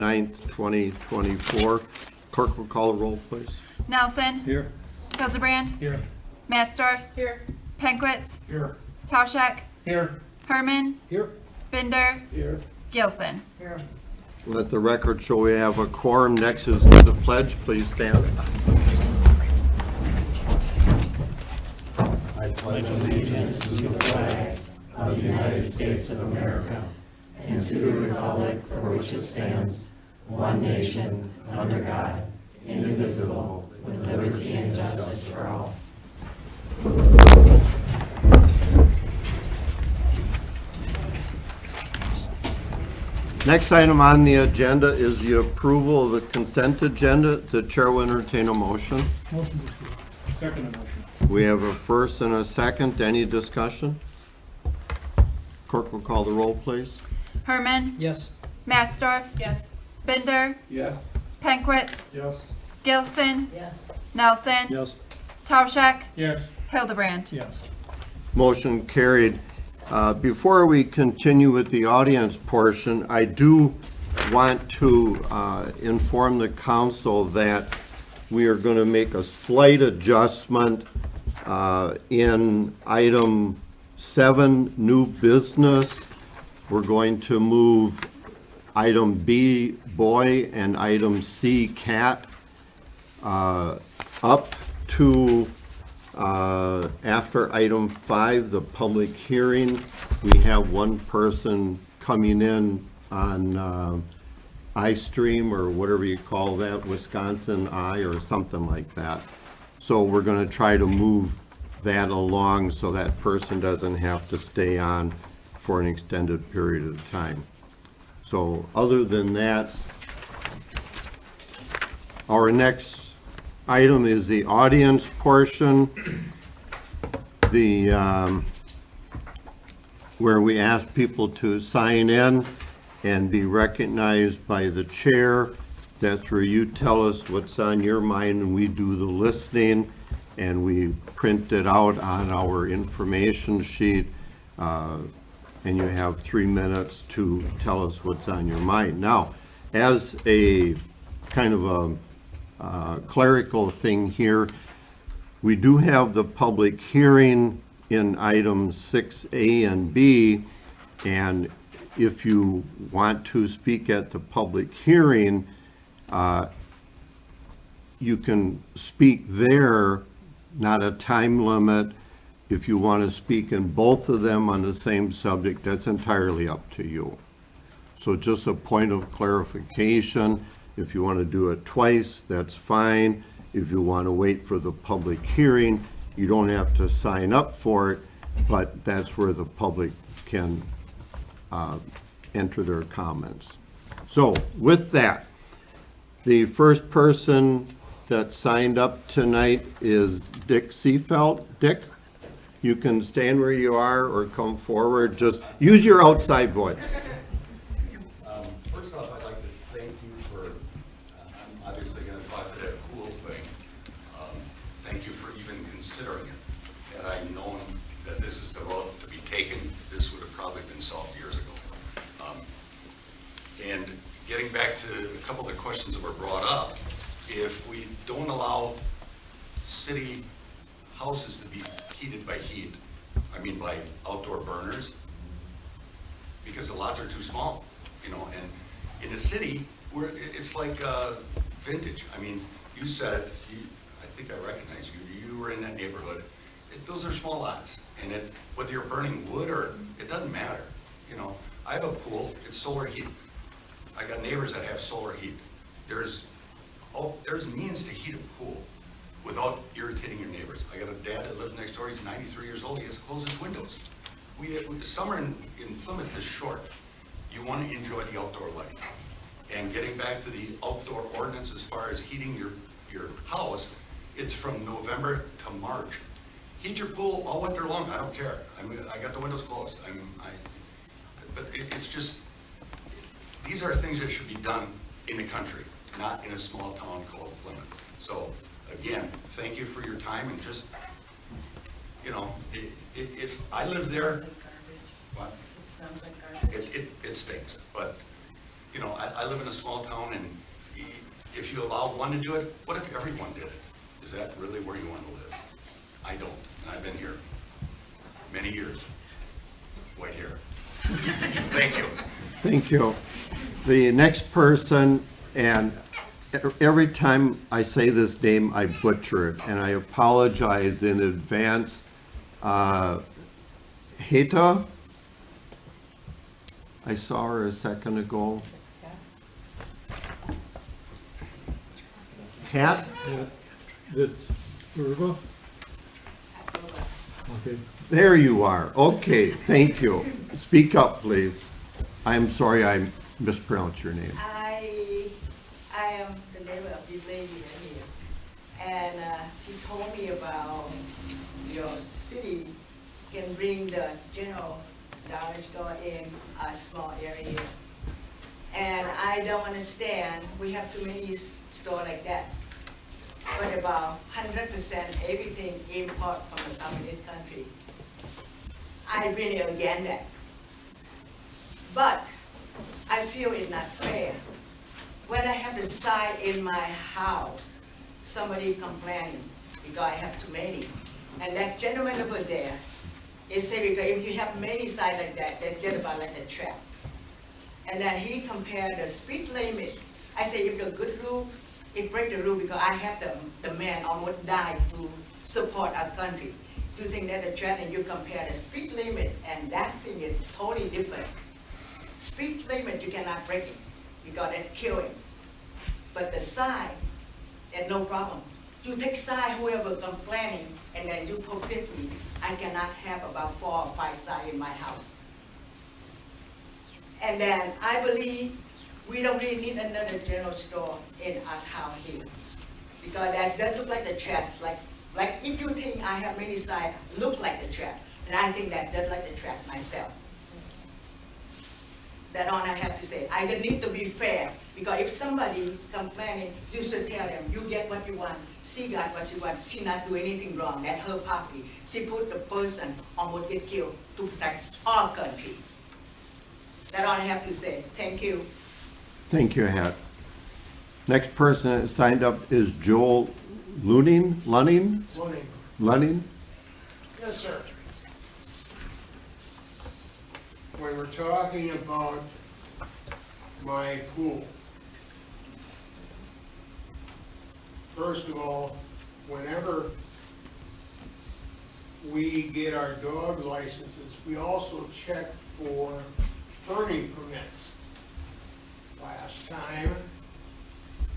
9th, 2024. Clerk will call the roll, please. Nelson. Here. Hildebrand. Here. Matzdorf. Here. Penkwitz. Here. Tauschek. Here. Herman. Here. Binder. Here. Gilson. Here. Let the record show we have a quorum. Next is the pledge. Please stand. I pledge allegiance to the flag of the United States of America and to the republic for which it stands, one nation, under God, indivisible, with liberty and justice for all. Next item on the agenda is the approval of the consent agenda. The chair will entertain a motion. Motion to approve. Second motion. We have a first and a second. Any discussion? Clerk will call the roll, please. Herman. Yes. Matzdorf. Yes. Binder. Yes. Penkwitz. Yes. Gilson. Yes. Nelson. Yes. Tauschek. Yes. Hildebrand. Yes. Motion carried. Before we continue with the audience portion, I do want to inform the council that we are going to make a slight adjustment in item 7, new business. We're going to move item B, boy, and item C, cat, up to after item 5, the public hearing. We have one person coming in on iStream or whatever you call that, Wisconsin I or something like that. So we're going to try to move that along so that person doesn't have to stay on for an extended period of time. So other than that, our next item is the audience portion, where we ask people to sign in and be recognized by the chair. That's where you tell us what's on your mind and we do the listening, and we print it out on our information sheet, and you have 3 minutes to tell us what's on your mind. Now, as a kind of a clerical thing here, we do have the public hearing in items 6A and B, and if you want to speak at the public hearing, you can speak there, not a time limit. If you want to speak in both of them on the same subject, that's entirely up to you. So just a point of clarification, if you want to do it twice, that's fine. If you want to wait for the public hearing, you don't have to sign up for it, but that's where the public can enter their comments. So with that, the first person that signed up tonight is Dick Seefeld. Dick, you can stand where you are or come forward. Just use your outside voice. First off, I'd like to thank you for, I'm obviously going to talk to that pool thing. Thank you for even considering it. Had I known that this is the road to be taken, this would have probably been solved years ago. And getting back to a couple of the questions that were brought up, if we don't allow city houses to be heated by heat, I mean by outdoor burners, because the lots are too small, you know, and in a city, it's like vintage. I mean, you said it, I think I recognize you, you were in that neighborhood. Those are small lots, and whether you're burning wood or, it doesn't matter, you know. I have a pool, it's solar heat. I got neighbors that have solar heat. There's means to heat a pool without irritating your neighbors. I got a dad that lives next door, he's 93 years old, he has to close his windows. Summer in Plymouth is short. You want to enjoy the outdoor life. And getting back to the outdoor ordinance as far as heating your house, it's from November to March. Heat your pool all winter long, I don't care. I mean, I got the windows closed. But it's just, these are things that should be done in the country, not in a small town called Plymouth. So again, thank you for your time, and just, you know, if I live there, what? It smells like garbage. It stinks, but you know, I live in a small town, and if you allow one to do it, what if everyone did it? Is that really where you want to live? I don't, and I've been here many years. White hair. Thank you. Thank you. The next person, and every time I say this name, I butcher it, and I apologize in advance. Heta? I saw her a second ago. Hat? Okay. There you are. Okay, thank you. Speak up, please. I'm sorry I mispronounced your name. I am the neighbor of this lady here, and she told me about your city can bring the general dollar store in a small area. And I don't understand, we have too many stores like that. But about 100% everything import from the Southeast country. I really against that. But I feel it's not fair. When I have the sign in my house, somebody complaining because I have too many. And that gentleman over there, is say because if you have many signs like that just about like a trap. And then he compared the speed limit. I say if the good rule, it break the rule because I have the man almost died to support our country. You think that a trap and you compare the speed limit and that thing is totally different. Speed limit, you cannot break it because it kill him. But the sign, there's no problem. You take sign, whoever complaining, and then you prohibit me, I cannot have about 4 or 5 signs in my house. And then I believe we don't really need another general store in our town here. Because that does look like the trap, like if you think I have many signs, look like the trap. And I think that just like the trap myself. That's all I have to say. I just need to be fair, because if somebody complaining, you should tell them, you get what you want, she got what she wants, she not do anything wrong, that's her property. She put the person almost get killed to protect our country. That's all I have to say. Thank you. Thank you, Hat. Next person that signed up is Joel Lunning? Morning. Lunning? Yes, sir. When we're talking about my pool, first of all, whenever we get our dog licenses, we also check for burning permits. Last time,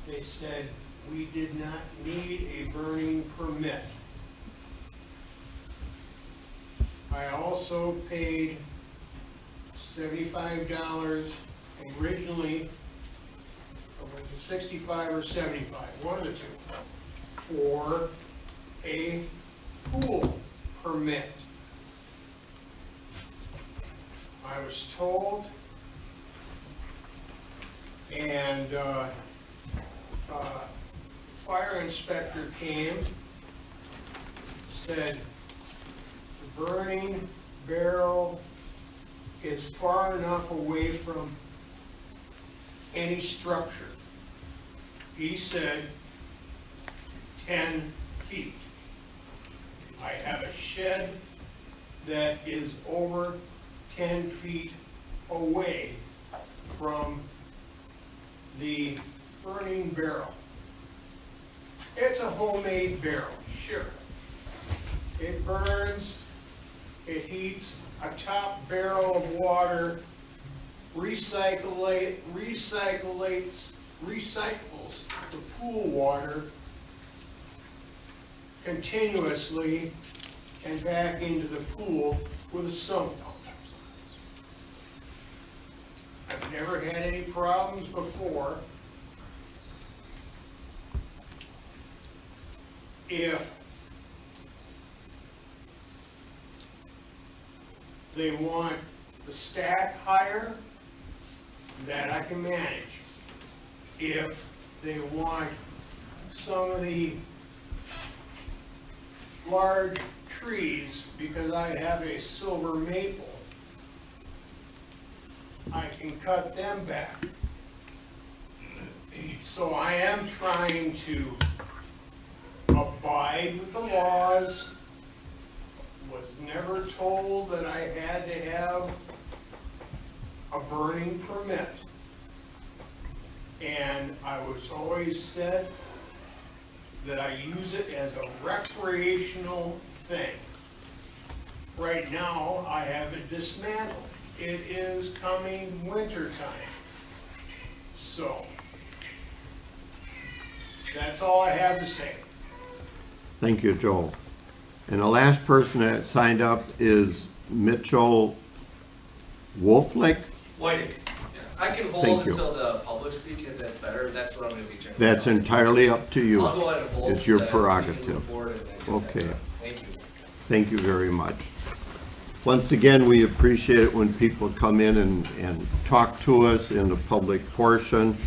they said we did not need a burning permit. I also paid $75 originally, or was it 65 or 75, one of the two, for a pool permit. I was told, and fire inspector came, said the burning barrel is far enough away from any structure. He said 10 feet. I have a shed that is over 10 feet away from the burning barrel. It's a homemade barrel, sure. It burns, it heats a top barrel of water, recycles the pool water continuously and back into the pool with a sump pump. I've never had any problems before. If they want the stack higher, that I can manage. If they want some of the large trees, because I have a silver maple, I can cut them back. am trying to abide with the laws. Was never told that I had to have a burning permit. And I was always said that I use it as a recreational thing. Right now, I have it dismantled. It is coming winter time. So, that's all I have to say. Thank you, Joel. And the last person that signed up is Mitchell Wolflick. Whiting. Yeah. I can Thank hold you. until the public speak if that's better. That's what I'm gonna be checking. That's out. entirely up to you. I'll go ahead and hold. It's your so that we can prerogative. move forward and then get that Okay. done. Thank you. Thank you very much. Once again, we appreciate it when people come in and talk to us in the public portion,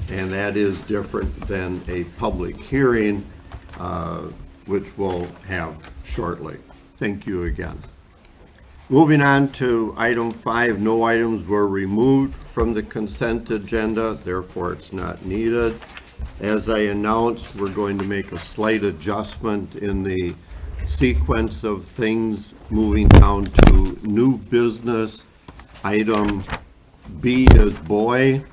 and that is different than a public hearing, which we'll have shortly. Thank you again. Moving on to item 5, no items were removed from the consent agenda, therefore it's not needed. As I announced, we're going to make a slight adjustment in the sequence of things, moving down to new business. Item B is boy,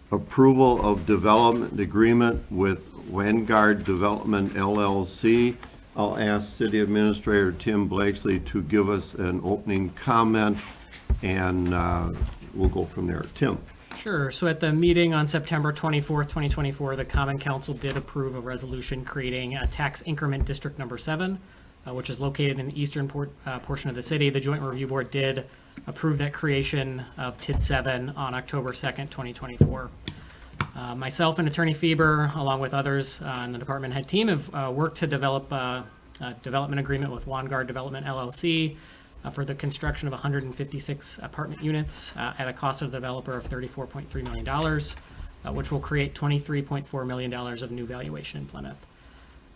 approval of development agreement with Vanguard Development LLC. I'll ask City Administrator Tim Blakesley to give us an opening comment, and we'll go from there. Tim? Sure. So at the meeting on September 24th, 2024, the Common Council did approve a resolution creating a tax increment District Number 7, which is located in the eastern portion of the city. The Joint Review Board did approve that creation of TID 7 on October 2nd, 2024. Myself and Attorney Fieber, along with others on the department head team, have worked to develop a development agreement with Vanguard Development LLC for the construction of 156 apartment units at a cost of the developer of $34.3 million, which will create $23.4 million of new valuation in Plymouth.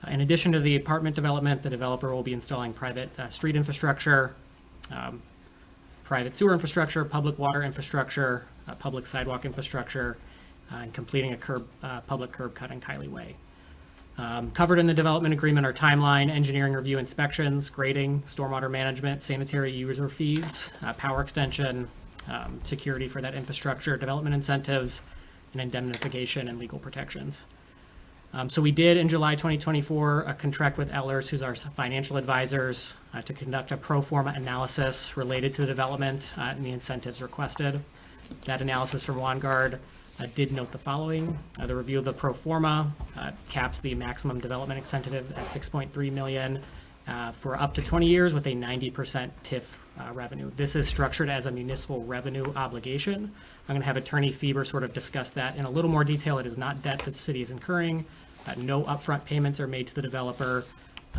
In addition to the apartment development, the developer will be installing private street infrastructure, private sewer infrastructure, public water infrastructure, public sidewalk infrastructure, and completing a public curb cut in Kiley Way. Covered in the development agreement are timeline, engineering review inspections, grading, stormwater management, sanitary user fees, power extension, security for that infrastructure, development incentives, and indemnification and legal protections. So we did, in July 2024, contract with Ellers, who's our financial advisors, to conduct a pro forma analysis related to the development and the incentives requested. That analysis from Vanguard did note the following. The review of the pro forma caps the maximum development incentive at $6.3 million for up to 20 years with a 90% TIF revenue. This is structured as a municipal revenue obligation. I'm going to have Attorney Fieber sort of discuss that in a little more detail. It is not debt that the city is incurring. No upfront payments are made to the developer.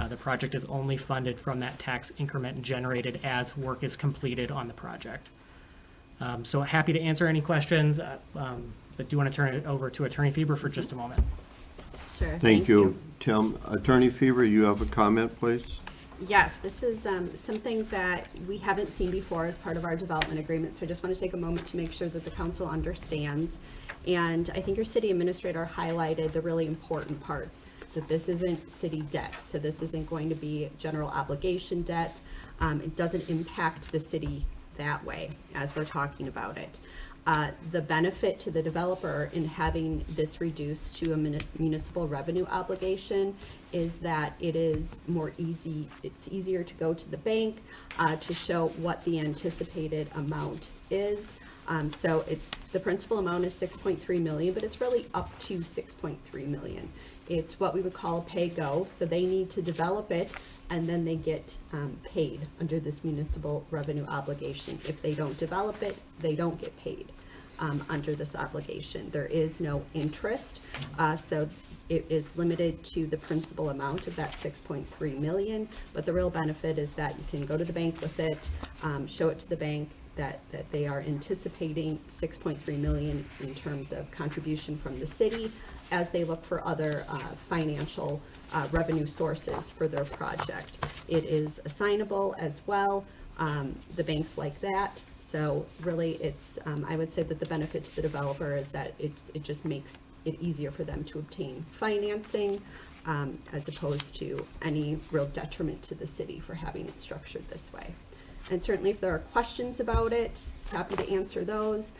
The project is only funded from that tax increment generated as work is completed on the project. So happy to answer any questions, but do want to turn it over to Attorney Fieber for just a moment. Sure. Thank you, Tim. Attorney Fieber, you have a comment, please? Yes, this is something that we haven't seen before as part of our development agreement, so I just want to take a moment to make sure that the council understands. And I think your city administrator highlighted the really important parts, that this isn't city debt, so this isn't going to be general obligation debt. It doesn't impact the city that way as we're talking about it. The benefit to the developer in having this reduced to a municipal revenue obligation is that it is it's easier to go to the bank to show what the anticipated amount is. So the principal amount is $6.3 million, but it's really up to $6.3 million. It's what we would call a pay-go, so they need to develop it and then they get paid under this municipal revenue obligation. If they don't develop it, they don't get paid under this obligation. There is no interest, so it is limited to the principal amount of that $6.3 million, but the real benefit is that you can go to the bank with it, show it to the bank that they are anticipating $6.3 million in terms of contribution from the city as they look for other financial revenue sources for their project. It is assignable as well. The banks like that. So really it's, I would say that the benefit to the developer is that it just makes it easier for them to obtain financing, as opposed to any real detriment to the city for having it structured this way. And certainly if there are questions about it, happy to answer those,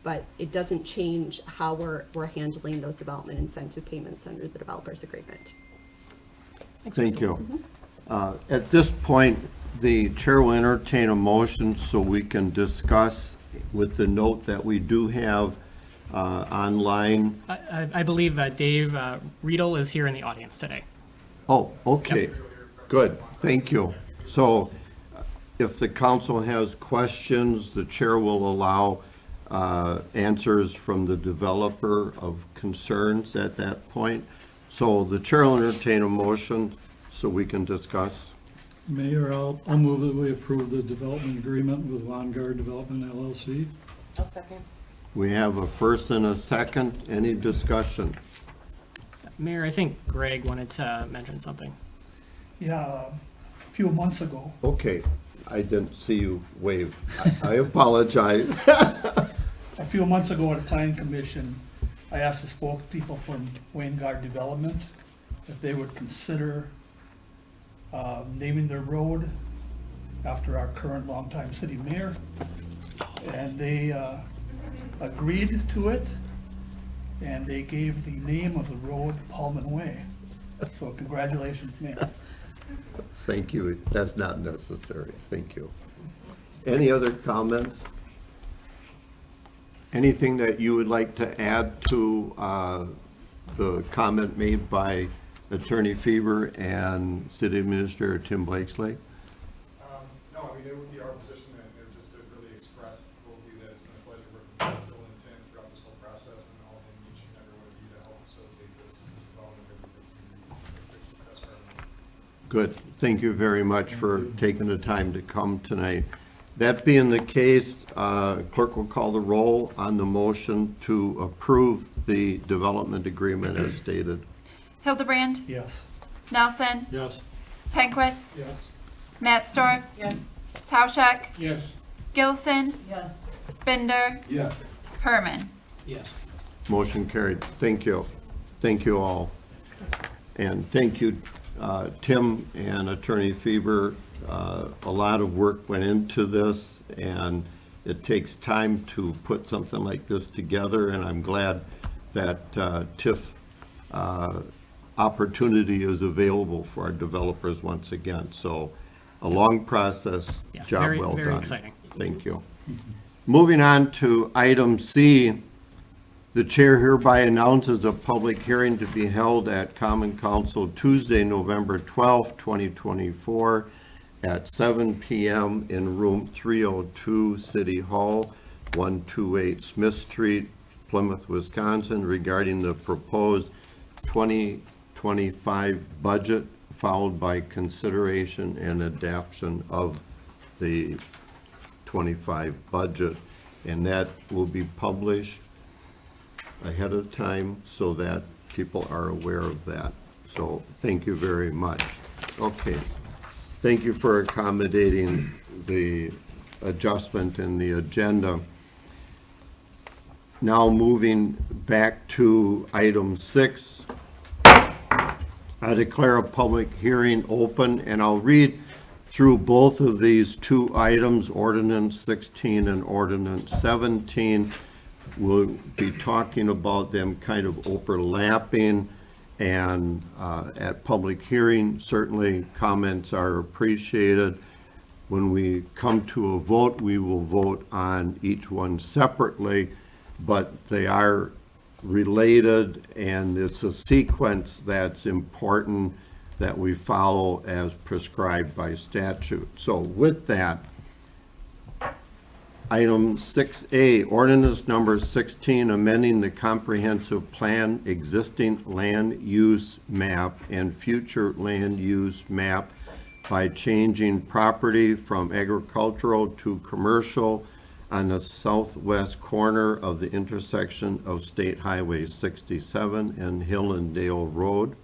but it doesn't change how we're handling those development incentive payments under the developer's agreement. Thank you. At this point, the chair will entertain a motion so we can discuss with the note that we do have online. I believe Dave Riedel is here in the audience today. Oh, okay, good, thank you. So if the council has questions, the chair will allow answers from the developer of concerns at that point. So the chair will entertain a motion so we can discuss. Mayor, I'll move that we approve the development agreement with Vanguard Development LLC. I'll second. We have a first and a second. Any discussion? Mayor, I think Greg wanted to mention something. Yeah, a few months ago, Okay, I didn't see you wave. I apologize. a few months ago at the planning commission, I asked the spokespeople from Vanguard Development if they would consider naming their road after our current longtime city mayor. And they agreed to it, and they gave the name of the road Pullman Way. So congratulations, Mayor. Thank you. That's not necessary. Thank you. Any other comments? Anything that you would like to add to the comment made by Attorney Fever and City Administrator Tim Blakesley? No, I mean, it would be our position and just to really express boldly that it's been a pleasure working with Still and Tim throughout this whole process and all in each and every one of you to help facilitate this development that we think to be a great success for everyone. Good. Thank you very much for taking the time to come tonight. That being the case, clerk will call the roll on the motion to approve the development agreement as stated. Hildebrand, Yes. Nelson, Yes. Penquitz, Yes. Mattsdorf, Yes. Tauschek, Yes. Gilson, Yes. Binder, Yes. Herman. Yes. Motion carried. Thank you. Thank you all. And thank you, Tim and Attorney Feber. A lot of work went into this, and it takes time to put something like this together, and I'm glad that TIF opportunity is available for our developers once again. So a long process, Yeah, job very, well done. very exciting. Thank you. Moving on to item C, the chair hereby announces a public hearing to be held at Common Council Tuesday, November 12th, 2024, at 7 p.m. in room 302, City Hall, 128 Smith Street, Plymouth, Wisconsin, regarding the proposed 2025 budget, followed by consideration and adoption of the 25 budget. And that will be published ahead of time so that people are aware of that. So thank you very much. Okay. Thank you for accommodating the adjustment in the agenda. Now moving back to item 6. I declare a public hearing open, and I'll read through both of these two items, Ordinance 16 and Ordinance 17. We'll be talking about them kind of overlapping, and at public hearing, certainly comments are appreciated. When we come to a vote, we will vote on each one separately, but they are related, and it's a sequence that's important that we follow as prescribed by statute. So with that, item 6A, ordinance number 16, amending the comprehensive plan, existing land use map and future land use map by changing property from agricultural to commercial on the southwest corner of the intersection of State Highway 67 and Hill and Dale Road.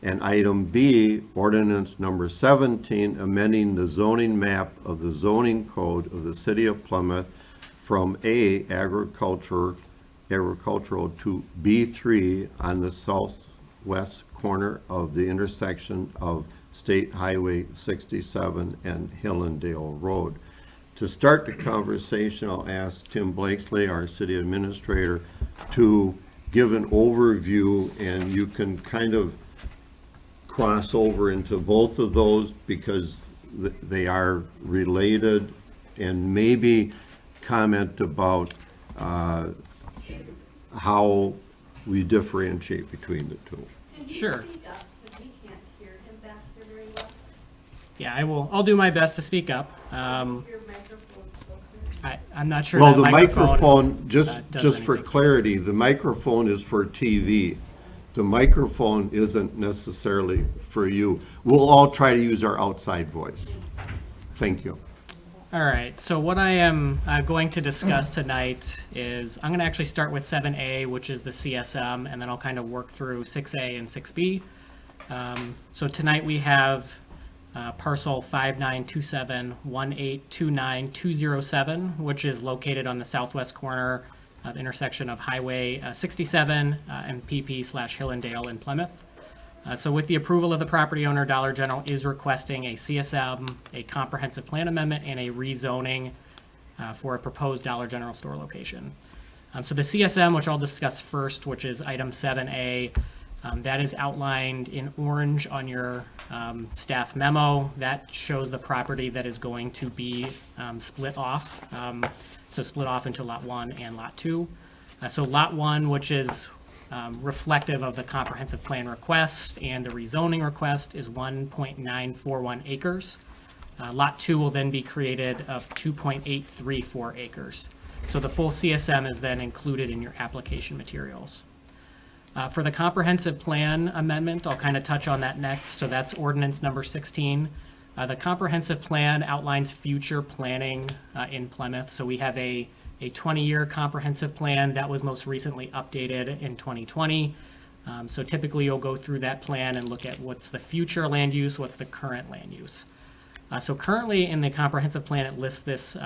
And item B, ordinance number 17, amending the zoning map of the zoning code of the city of Plymouth from A, agriculture, agricultural to B3 on the southwest corner of the intersection of State Highway 67 and Hillendale Road. To start the conversation, I'll ask Tim Blakesley, our city administrator, to give an overview, and you can kind of cross over into both of those because they are related, and maybe comment about how we differentiate between the two. Sure. Because we can't hear him back here very well. Yeah, I'll do my best to speak up. Your microphone's closer. I'm not sure Well, that the microphone, does just for anything. clarity, the microphone is for TV. The microphone isn't necessarily for you. We'll all try to use our outside voice. Thank you. All right, so what I am going to discuss tonight is, I'm going to actually start with 7A, which is the CSM, and then I'll kind of work through 6A and 6B. So tonight we have parcel 59271829-207, which is located on the southwest corner of the intersection of Highway 67 and PP/Hillendale in Plymouth. So with the approval of the property owner, Dollar General is requesting a CSM, a comprehensive plan amendment, and a rezoning for a proposed Dollar General store location. So the CSM, which I'll discuss first, which is item 7A, that is outlined in orange on your staff memo. That shows the property that is going to be split off. So split off into Lot 1 and Lot 2. So Lot 1, which is reflective of the comprehensive plan request and the rezoning request, is 1.941 acres. Lot 2 will then be created of 2.834 acres. So the full CSM is then included in your application materials. For the comprehensive plan amendment, I'll kind of touch on that next. So that's ordinance number 16. The comprehensive plan outlines future planning in Plymouth. So we have a 20-year comprehensive plan that was most recently updated in 2020. So typically you'll go through that plan and look at what's the future land use, what's the current land use. So currently in the comprehensive plan, it lists this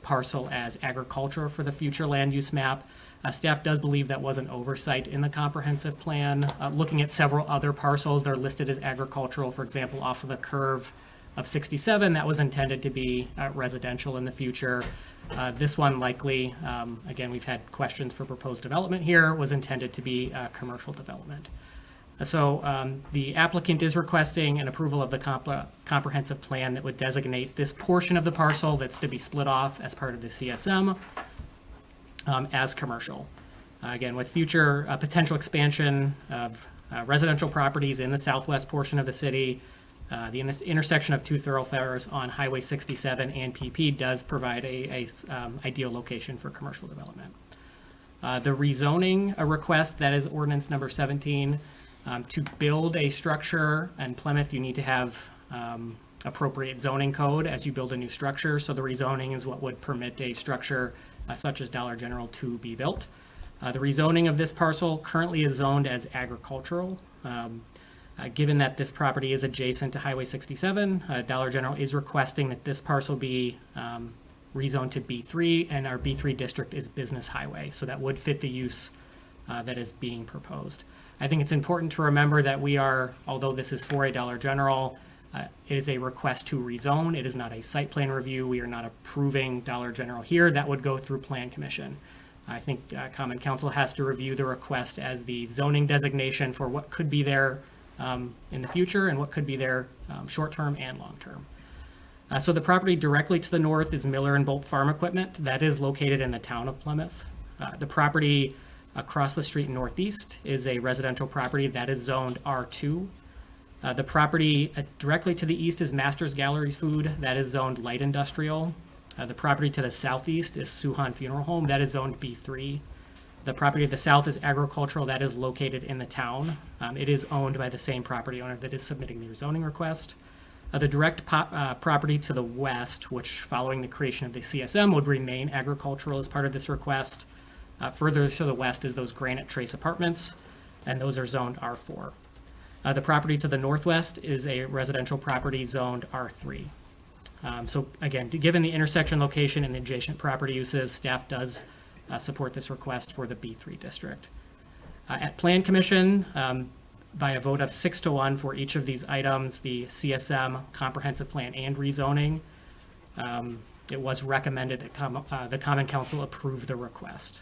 parcel as agriculture for the future land use map. Staff does believe that was an oversight in the comprehensive plan. Looking at several other parcels, they're listed as agricultural. For example, off of the curve of 67, that was intended to be residential in the future. This one likely, again, we've had questions for proposed development here, was intended to be commercial development. So the applicant is requesting an approval of the comprehensive plan that would designate this portion of the parcel that's to be split off as part of the CSM as commercial. Again, with future potential expansion of residential properties in the southwest portion of the city, the intersection of two thoroughfares on Highway 67 and PP does provide a ideal location for commercial development. The rezoning request, that is ordinance number 17. To build a structure in Plymouth, you need to have appropriate zoning code as you build a new structure. So the rezoning is what would permit a structure such as Dollar General to be built. The rezoning of this parcel currently is zoned as agricultural. Given that this property is adjacent to Highway 67, Dollar General is requesting that this parcel be rezoned to B3, and our B3 district is business highway. So that would fit the use that is being proposed. I think it's important to remember that we are, although this is for a Dollar General, it is a request to rezone. It is not a site plan review. We are not approving Dollar General here. That would go through Plan Commission. I think Common Council has to review the request as the zoning designation for what could be there in the future and what could be there short-term and long-term. So the property directly to the north is Miller and Bolt Farm Equipment. That is located in the town of Plymouth. The property across the street northeast is a residential property that is zoned R2. The property directly to the east is Masters Galleries Food. That is zoned light industrial. The property to the southeast is Suhan Funeral Home. That is zoned B3. The property to the south is agricultural. That is located in the town. It is owned by the same property owner that is submitting the rezoning request. The direct property to the west, which following the creation of the CSM would remain agricultural as part of this request. Further to the west is those Granite Trace apartments, and those are zoned R4. The property to the northwest is a residential property zoned R3. So again, given the intersection location and the adjacent property uses, staff does support this request for the B3 district. At Plan Commission, by a vote of 6-1 for each of these items, the CSM, comprehensive plan, and rezoning, it was recommended that the Common Council approve the request.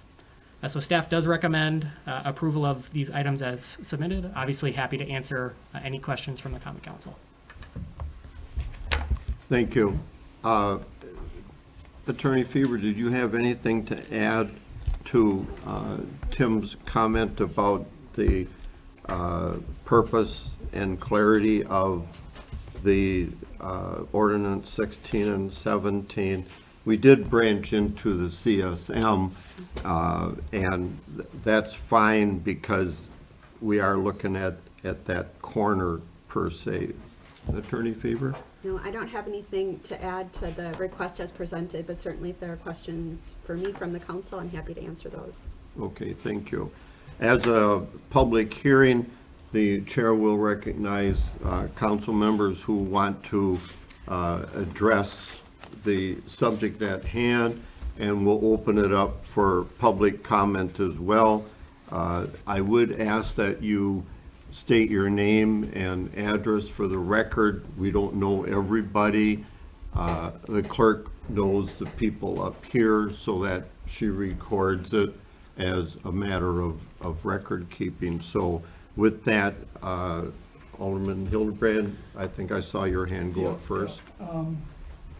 So staff does recommend approval of these items as submitted. Obviously happy to answer any questions from the Common Council. Thank you. Attorney Fever, did you have anything to add to Tim's comment about the purpose and clarity of the ordinance 16 and 17? We did branch into the CSM, and that's fine because we are looking at that corner per se. Attorney Fever? No, I don't have anything to add to the request as presented, but certainly if there are questions for me from the council, I'm happy to answer those. Okay, thank you. As a public hearing, the chair will recognize council members who want to address the subject at hand, and we'll open it up for public comment as well. I would ask that you state your name and address for the record. We don't know everybody. The clerk knows the people up here so that she records it as a matter of record keeping. So with that, Alderman Hildebrand, I think I saw your hand go up first.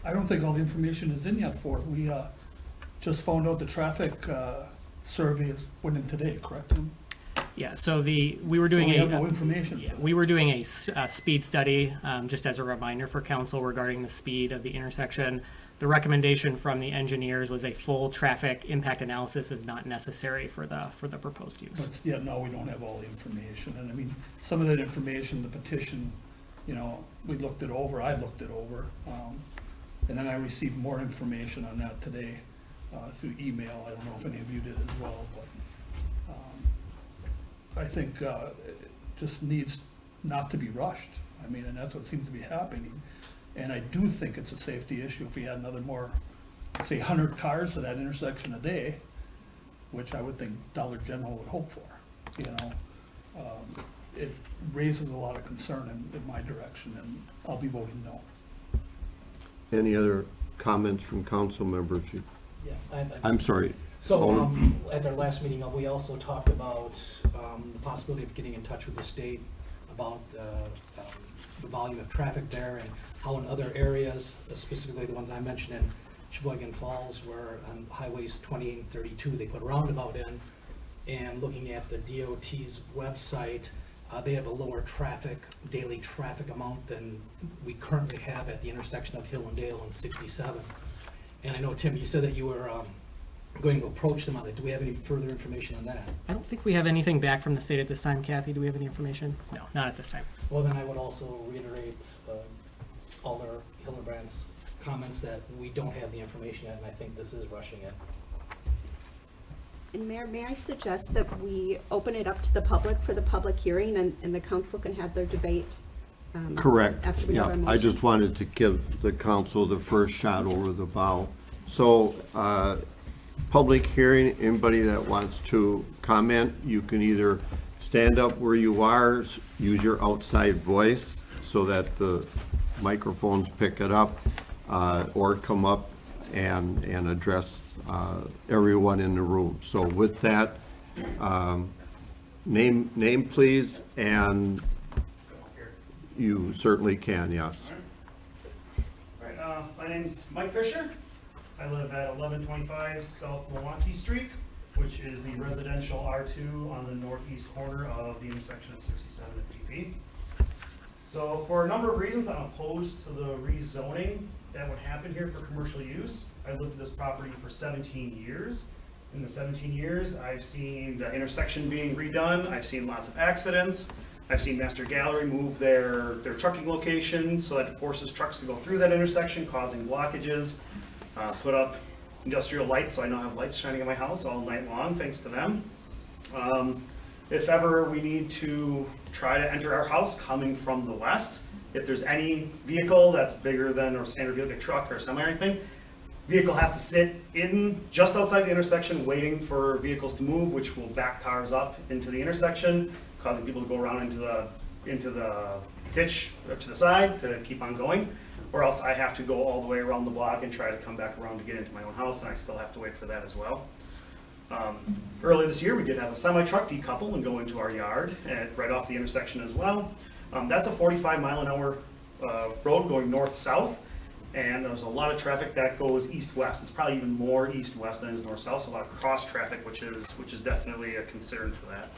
I don't think all the information is in yet for it. We just found out the traffic survey is went in today, correct, Tim? Yeah, so we were doing So we a have no information. yeah, we were doing a speed study, just as a reminder for council regarding the speed of the intersection. The recommendation from the engineers was a full traffic impact analysis is not necessary for the proposed use. But yeah, no, we don't have all the information. And I mean, some of that information, the petition, you know, we looked it over, I looked it over. And then I received more information on that today through email. I don't know if any of you did as well, but I think it just needs not to be rushed. I mean, and that's what seems to be happening. And I do think it's a safety issue if we had another more, say, 100 cars at that intersection a day, which I would think Dollar General would hope for, you know. It raises a lot of concern in my direction, and I'll be voting no. Any other comments from council members? Yeah, I'm sorry. So, at our last meeting, we also talked about the possibility of getting in touch with the state about the volume of traffic there and how in other areas, specifically the ones I mentioned in Sheboygan Falls, where on highways 28 and 32, they put a roundabout in, and looking at the DOT's website, they have a lower daily traffic amount than we currently have at the intersection of Hill and Dale and 67. And I know, Tim, you said that you were going to approach them on it. Do we have any further information on that? I don't think we have anything back from the state at this time. Kathy, do we have any information? No, not at this time. Well, then I would also reiterate Alder Hildebrandt's comments that we don't have the information yet, and I think this is rushing it. And Mayor, may I suggest that we open it up to the public for the public hearing, and the council can have their debate? Correct. After we have Yeah, our motion. I just wanted to give the council the first shot over the bow. So, public hearing, anybody that wants to comment, you can either stand up where you are, use your outside voice so that the microphones pick it up, or come up and address everyone in the room. So with that, name please, and you certainly can, yes. Right, my name's Mike Fisher. I live at 1125 South Milwaukee Street, which is the residential R2 on the northeast corner of the intersection of 67 and PP. So for a number of reasons, I'm opposed to the rezoning that would happen here for commercial use. I lived at this property for 17 years. In the 17 years, I've seen the intersection being redone. I've seen lots of accidents. I've seen Master Gallery move their trucking location so that it forces trucks to go through that intersection, causing blockages. Put up industrial lights, so I now have lights shining in my house all night long, thanks to them. If ever we need to try to enter our house coming from the west, if there's any vehicle that's bigger than or standard vehicle, like a truck or semi or anything, Vehicle has to sit in just outside the intersection waiting for vehicles to move, which will back cars up into the intersection, causing people to go around into the ditch or to the side to keep on going. Or else I have to go all the way around the block and try to come back around to get into my own house, and I still have to wait for that as well. Earlier this year, we did have a semi-truck decouple and go into our yard right off the intersection as well. That's a 45-mile-an-hour road going north-south, and there's a lot of traffic that goes east-west. It's probably even more east-west than it is north-south, so a lot of cross-traffic, which is definitely a concern for that.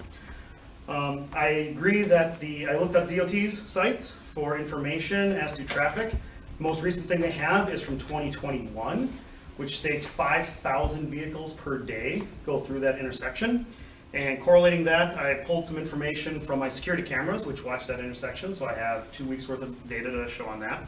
I agree that I looked up DOT's sites for information as to traffic. The most recent thing they have is from 2021, which states 5,000 vehicles per day go through that intersection. And correlating that, I pulled some information from my security cameras, which watch that intersection, so I have 2 weeks worth of data to show on that.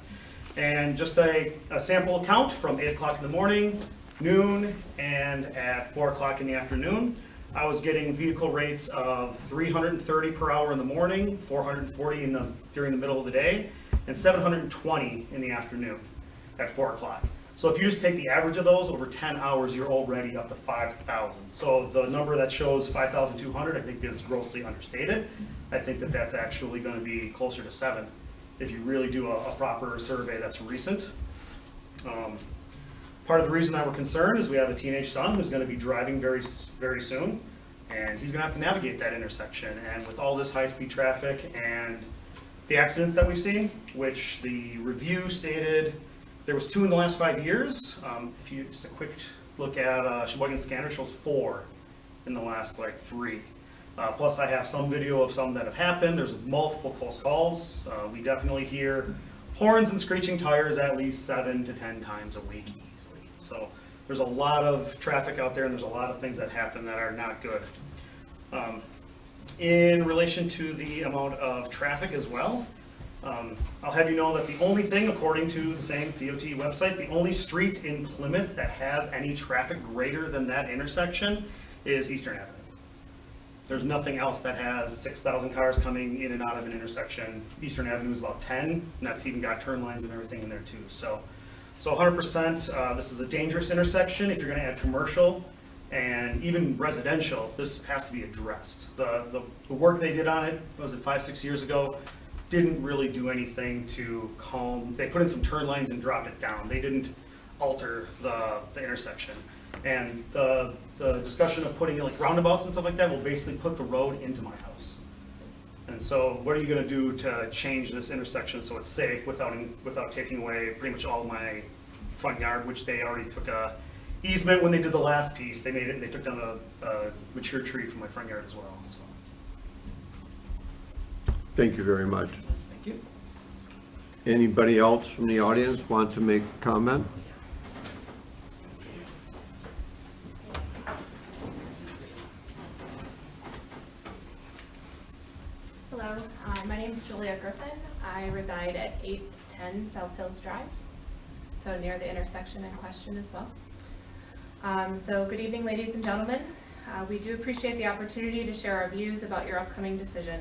And just a sample count from 8 o'clock in the morning, noon, and at 4 o'clock in the afternoon. I was getting vehicle rates of 330 per hour in the morning, 440 during the middle of the day, and 720 in the afternoon at 4 o'clock. So if you just take the average of those over 10 hours, you're already up to 5,000. So the number that shows 5,200, I think, is grossly understated. I think that that's actually going to be closer to 7 if you really do a proper survey that's recent. Part of the reason that we're concerned is we have a teenage son who's going to be driving very, very soon, and he's going to have to navigate that intersection. And with all this high-speed traffic and the accidents that we've seen, which the review stated there was 2 in the last 5 years. If you just a quick look at Sheboygan Scanner shows 4 in the last 3. Plus I have some video of some that have happened. There's multiple close calls. We definitely hear horns and screeching tires at least 7 to 10 times a week easily. So there's a lot of traffic out there, and there's a lot of things that happen that are not good. In relation to the amount of traffic as well, I'll have you know that the only thing, according to the same DOT website, the only street in Plymouth that has any traffic greater than that intersection is Eastern Avenue. There's nothing else that has 6,000 cars coming in and out of an intersection. Eastern Avenue is about 10, and that's even got turn lines and everything in there too. So 100%, this is a dangerous intersection. If you're gonna add commercial and even residential, this has to be addressed. The work they did on it, was it 5-6 years ago, didn't really do anything to calm. They put in some turn lines and dropped it down. They didn't alter the intersection. And the discussion of putting in roundabouts and stuff like that will basically put the road into my house. And so what are you gonna do to change this intersection so it's safe without taking away pretty much all my front yard, which they already took a easement when they did the last piece. They made it, and they took down a mature tree from my front yard as well, so. Thank you very much. Thank you. Anybody else from the audience want to make a comment? Hello, my name is Julia Griffin. I reside at 810 South Hills Drive, so near the intersection in question as well. So good evening, ladies and gentlemen. We do appreciate the opportunity to share our views about your upcoming decision.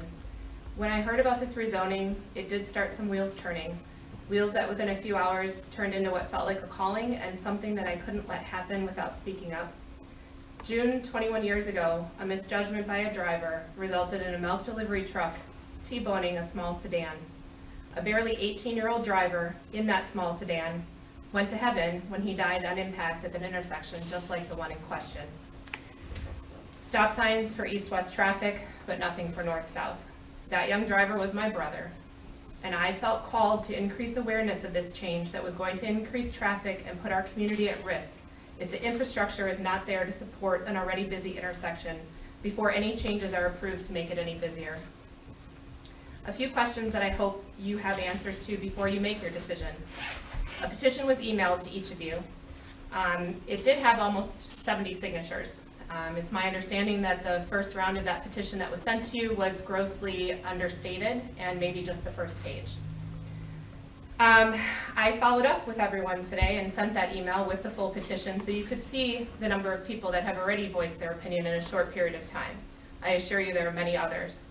When I heard about this rezoning, it did start some wheels turning. Wheels that within a few hours turned into what felt like a calling and something that I couldn't let happen without speaking up. June 21 years ago, a misjudgment by a driver resulted in a milk delivery truck T-boning a small sedan. A barely 18-year-old driver in that small sedan went to heaven when he died on impact at an intersection just like the one in question. Stop signs for east-west traffic, but nothing for north-south. That young driver was my brother, and I felt called to increase awareness of this change that was going to increase traffic and put our community at risk if the infrastructure is not there to support an already busy intersection before any changes are approved to make it any busier. A few questions that I hope you have answers to before you make your decision. A petition was emailed to each of you. It did have almost 70 signatures. It's my understanding that the first round of that petition that was sent to you was grossly understated and maybe just the first page. I followed up with everyone today and sent that email with the full petition so you could see the number of people that have already voiced their opinion in a short period of time. I assure you there are many others.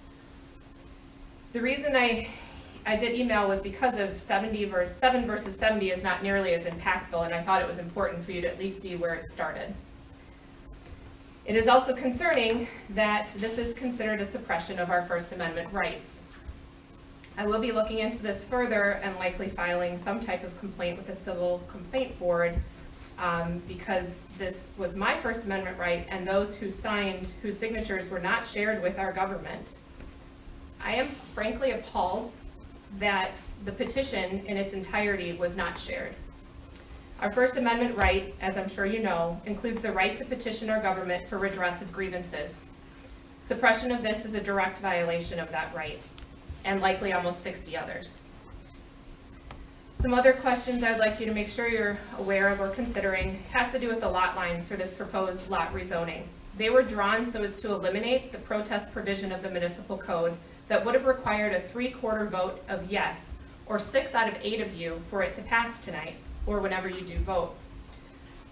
The reason I I did email was because of 7 versus 70 is not nearly as impactful, and I thought it was important for you to at least see where it started. It is also concerning that this is considered a suppression of our First Amendment rights. I will be looking into this further and likely filing some type of complaint with the Civil Complaint Board because this was my First Amendment right, and those whose signatures were not shared with our government. I am frankly appalled that the petition in its entirety was not shared. Our First Amendment right, as I'm sure you know, includes the right to petition our government for redress of grievances. Suppression of this is a direct violation of that right, and likely almost 60 others. Some other questions I'd like you to make sure you're aware of or considering has to do with the lot lines for this proposed lot rezoning. They were drawn so as to eliminate the protest provision of the municipal code that would have required a 3/4 vote of yes, or 6 out of 8 of you for it to pass tonight, or whenever you do vote.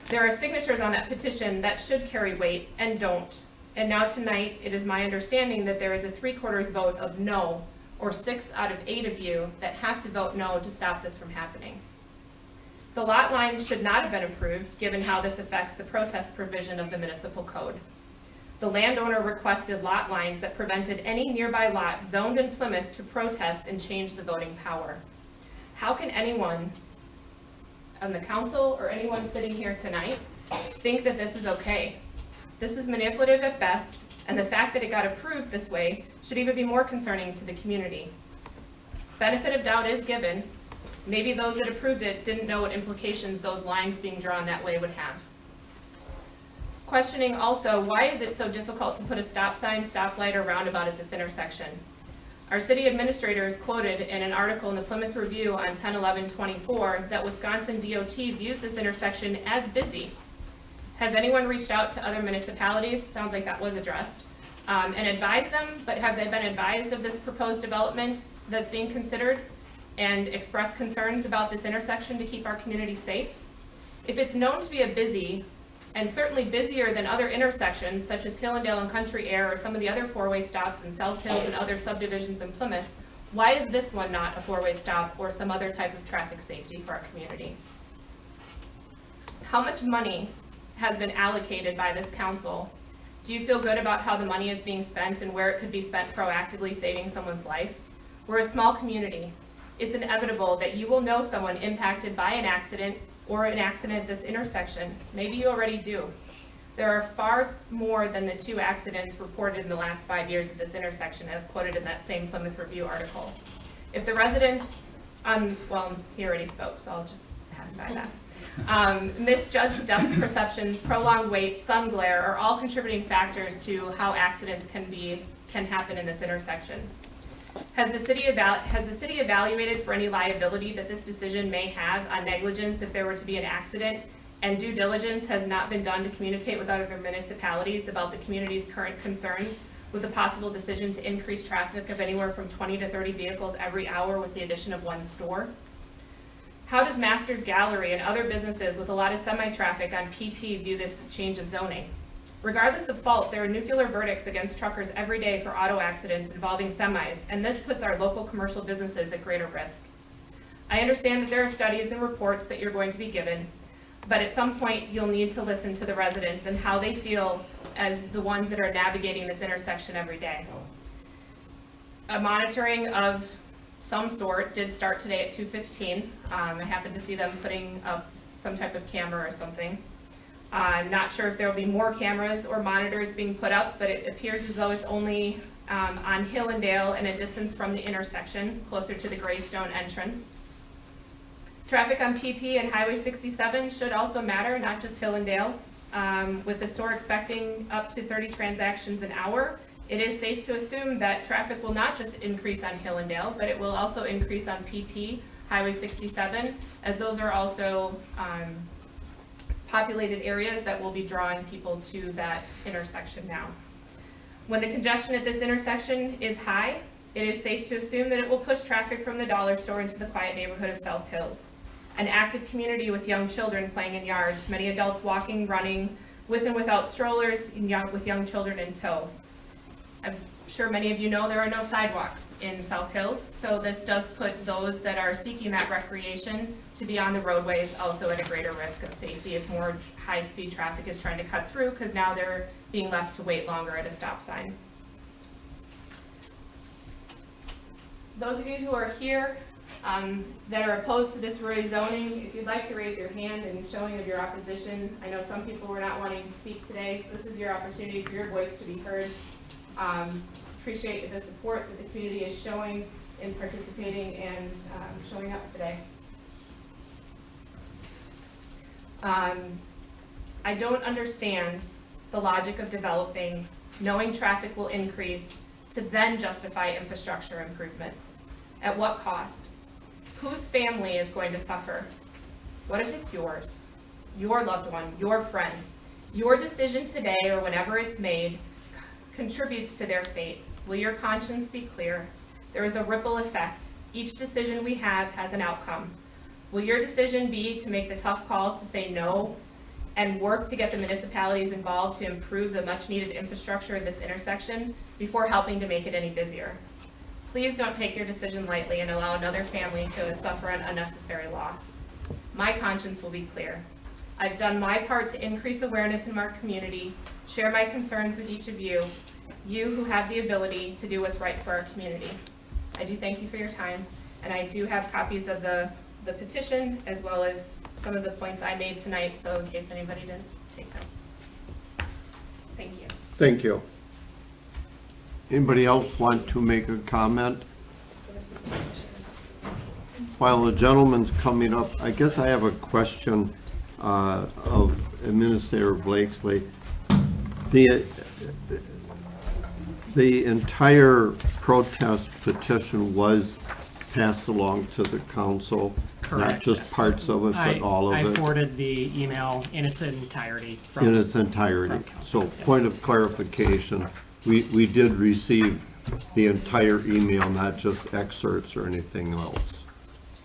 There are signatures on that petition that should carry weight and don't. And now tonight, it is my understanding that there is a 3/4 vote of no, or 6 out of 8 of you that have to vote no to stop this from happening. The lot line should not have been approved, given how this affects the protest provision of the municipal code. The landowner requested lot lines that prevented any nearby lot zoned in Plymouth to protest and change the voting power. How can anyone on the council or anyone sitting here tonight think that this is okay? This is manipulative at best, and the fact that it got approved this way should even be more concerning to the community. Benefit of doubt is given. Maybe those that approved it didn't know what implications those lines being drawn that way would have. Questioning also, why is it so difficult to put a stop sign, stoplight, or roundabout at this intersection? Our city administrator is quoted in an article in the Plymouth Review on 10/11/24 that Wisconsin DOT views this intersection as busy. Has anyone reached out to other municipalities? Sounds like that was addressed. And advised them, but have they been advised of this proposed development that's being considered and expressed concerns about this intersection to keep our community safe? If it's known to be a busy, and certainly busier than other intersections such as Hillendale and Country Air or some of the other 4-way stops in South Hills and other subdivisions in Plymouth, why is this one not a 4-way stop or some other type of traffic safety for our community? How much money has been allocated by this council? Do you feel good about how the money is being spent and where it could be spent proactively saving someone's life? We're a small community. It's inevitable that you will know someone impacted by an accident or an accident at this intersection. Maybe you already do. There are far more than the 2 accidents reported in the last 5 years at this intersection, as quoted in that same Plymouth Review article. If the residents, well, he already spoke, so I'll just pass by that. Misjudged depth perceptions, prolonged wait, sun glare are all contributing factors to how accidents can happen in this intersection. Has the city evaluated for any liability that this decision may have on negligence if there were to be an accident, and due diligence has not been done to communicate with other municipalities about the community's current concerns with the possible decision to increase traffic of anywhere from 20 to 30 vehicles every hour with the addition of 1 store? How does Masters Gallery and other businesses with a lot of semi-traffic on PP view this change in zoning? Regardless of fault, there are nuclear verdicts against truckers every day for auto accidents involving semis, and this puts our local commercial businesses at greater risk. I understand that there are studies and reports that you're going to be given, but at some point you'll need to listen to the residents and how they feel as the ones that are navigating this intersection every day. A monitoring of some sort did start today at 2:15. I happened to see them putting up some type of camera or something. I'm not sure if there will be more cameras or monitors being put up, but it appears as though it's only on Hillendale and a distance from the intersection, closer to the Greystone entrance. Traffic on PP and Highway 67 should also matter, not just Hillendale. With the store expecting up to 30 transactions an hour, it is safe to assume that traffic will not just increase on Hillendale, but it will also increase on PP, Highway 67, as those are also populated areas that will be drawing people to that intersection now. When the congestion at this intersection is high, it is safe to assume that it will push traffic from the dollar store into the quiet neighborhood of South Hills. An active community with young children playing in yards, many adults walking, running, with and without strollers, with young children in tow. I've sure many of you know, there are no sidewalks in South Hills, so this does put those that are seeking that recreation to be on the roadways also at a greater risk of safety if more high-speed traffic is trying to cut through, because now they're being left to wait longer at a stop sign. Those of you who are here that are opposed to this rezoning, if you'd like to raise your hand in showing of your opposition, I know some people were not wanting to speak today, so this is your opportunity for your voice to be heard. Appreciate the support that the community is showing in participating and showing up today. I don't understand the logic of developing, knowing traffic will increase, to then justify infrastructure improvements. At what cost? Whose family is going to suffer? What if it's yours, your loved one, your friend? Your decision today or whenever it's made contributes to their fate. Will your conscience be clear? There is a ripple effect. Each decision we have has an outcome. Will your decision be to make the tough call to say no and work to get the municipalities involved to improve the much-needed infrastructure of this intersection before helping to make it any busier? Please don't take your decision lightly and allow another family to suffer an unnecessary loss. My conscience will be clear. I've done my part to increase awareness in our community, share my concerns with each of you, you who have the ability to do what's right for our community. I do thank you for your time, and I do have copies of the petition as well as some of the points I made tonight, so in case anybody didn't take notes. Thank you. Thank you. Anybody else want to make a comment? While the gentleman's coming up, I guess I have a question of Administrator Blakesley. The entire protest petition was passed along to the council, not Correct. just parts of it, but all of I it? forwarded the email in its entirety. In its entirety. So yes. point of clarification, we did receive the entire email, not just excerpts or anything else.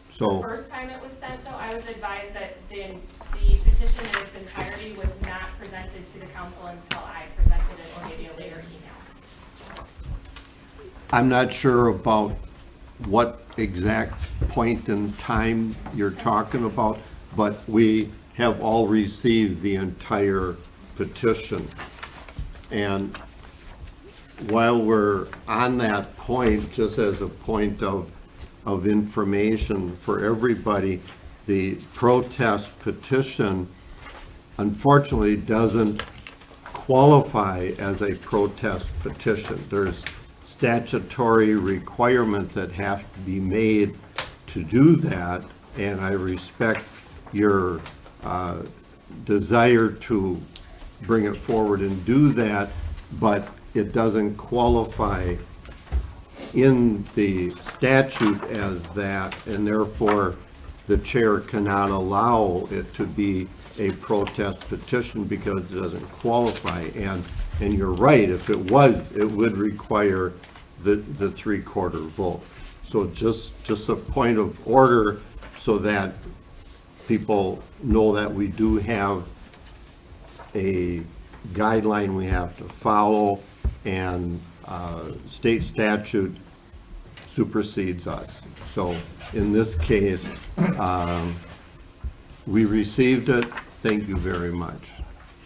The So, first time it was sent, though, I was advised that the petition in its entirety was not presented to the council until I presented it, or maybe a later email. I'm not sure about what exact point in time you're talking about, but we have all received the entire petition. And while we're on that point, just as a point of information for everybody, the protest petition unfortunately doesn't qualify as a protest petition. There's statutory requirements that have to be made to do that, and I respect your desire to bring it forward and do that, but it doesn't qualify in the statute as that, and therefore the chair cannot allow it to be a protest petition because it doesn't qualify. And you're right, if it was, it would require the 3/4 vote. So just a point of order so that people know that we do have a guideline we have to follow, and state statute supersedes us. So in this case, we received it. Thank you very much.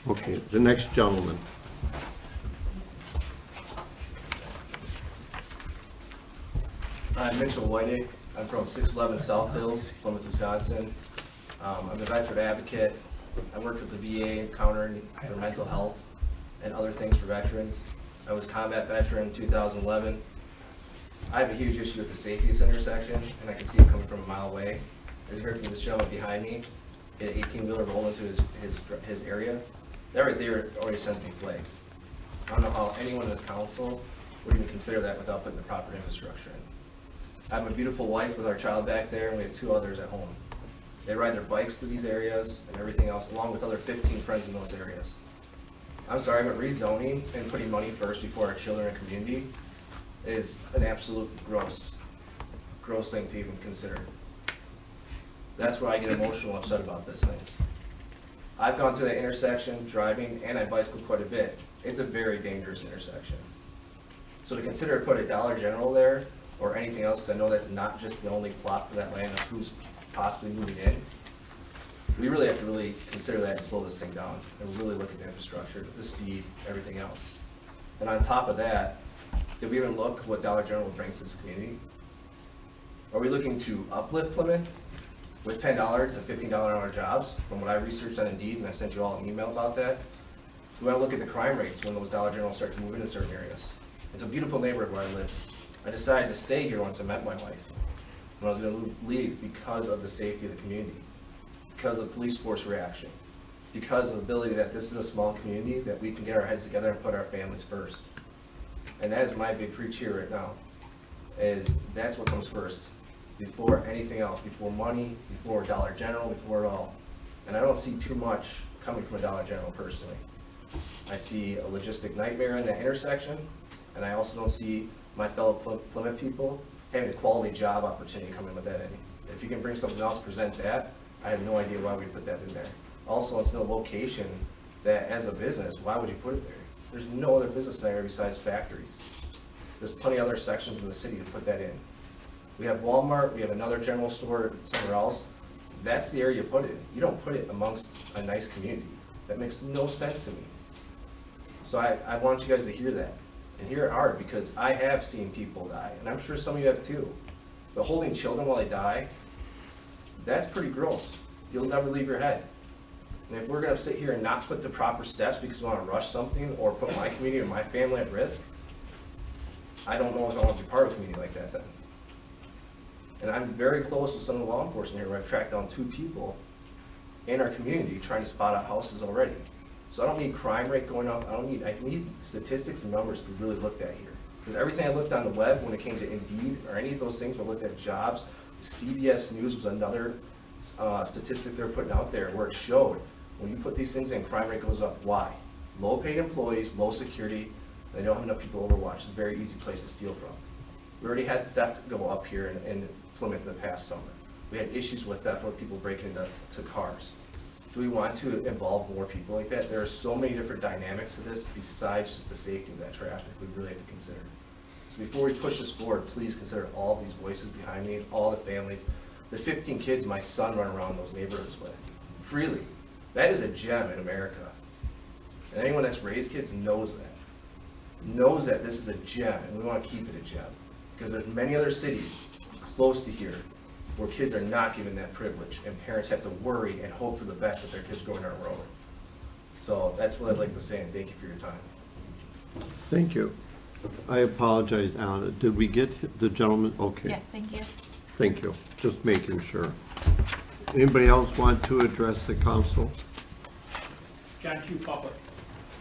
Okay, the next gentleman. I'm Mitchell Whiting. I'm from 611 South Hills, Plymouth, Wisconsin. I'm a veteran advocate. I worked with the VA countering for mental health and other things for veterans. I was a combat veteran in 2011. I have a huge issue with the safety of this intersection, and I can see it coming from a mile away. As you heard from the gentleman behind me, an 18-wheeler rolled into his area. That right there already sent me flags. I don't know how anyone in this council would even consider that without putting the proper infrastructure in. I have a beautiful wife with our child back there, and we have 2 others at home. They ride their bikes to these areas and everything else, along with other 15 friends in those areas. I'm sorry, but rezoning and putting money first before our children and community is an absolute gross thing to even consider. That's where I get emotional and upset about these things. I've gone through that intersection driving, and I bicycle quite a bit. It's a very dangerous intersection. So to consider put a Dollar General there or anything else, 'cause I know that's not just the only plot for that land of who's possibly moving in, we really have to really consider that and slow this thing down and really look at the infrastructure, the speed, everything else. And on top of that, did we even look what Dollar General brings to this community? Are we looking to uplift Plymouth with $10 to $15 an hour jobs? From what I researched on Indeed, and I sent you all an email about that. We want to look at the crime rates when those Dollar Generals start to move into certain areas. It's a beautiful neighborhood where I live. I decided to stay here once I met my wife. When I was going to leave because of the safety of the community, because of the police force reaction, because of the ability that this is a small community, that we can get our heads together and put our families first. And that is my big preach here right now, is that's what comes first, before anything else, before money, before Dollar General, before it all. And I don't see too much coming from a Dollar General personally. I see a logistic nightmare in that intersection, and I also don't see my fellow Plymouth people having a quality job opportunity coming with that. If you can bring something else, present that, I have no idea why we put that in there. Also, it's no location that, as a business, why would you put it there? There's no other business there besides factories. There's plenty of other sections in the city to put that in. We have Walmart, we have another general store somewhere else. That's the area you put it in. You don't put it amongst a nice community. That makes no sense to me. So I want you guys to hear that, and hear it hard, because I have seen people die, and I'm sure some of you have too. But holding children while they die, that's pretty gross. You'll never leave your head. And if we're gonna sit here and not put the proper steps because we wanna rush something or put my community or my family at risk, I don't know if I want to be part of a community like that then. And I'm very close with some of the law enforcement here, where I've tracked down 2 people in our community trying to spot out houses already. So I don't need crime rate going up, I need statistics and numbers to be really looked at here. Because everything I looked on the web when it came to Indeed or any of those things, when I looked at jobs, CBS News was another statistic they're putting out there where it showed when you put these things in, crime rate goes up. Why? Low paid employees, low security, they don't have enough people overwatch. It's a very easy place to steal from. We already had theft go up here in Plymouth in the past summer. We had issues with theft with people breaking into cars. Do we want to involve more people like that? There are so many different dynamics to this besides just the safety of that traffic we really have to consider. So before we push this forward, please consider all these voices behind me, all the families, the 15 kids my son run around those neighborhoods with, freely. That is a gem in America. And anyone that's raised kids knows that this is a gem, and we want to keep it a gem. Because there's many other cities close to here where kids are not given that privilege, and parents have to worry and hope for the best that their kids go down the road. So that's what I'd like to say, and thank you for your time. Thank you. I apologize, Anna. Did we get the gentleman? Okay. Yes, thank you. Thank you. Just making sure. Anybody else want to address the council? John Q. Butler.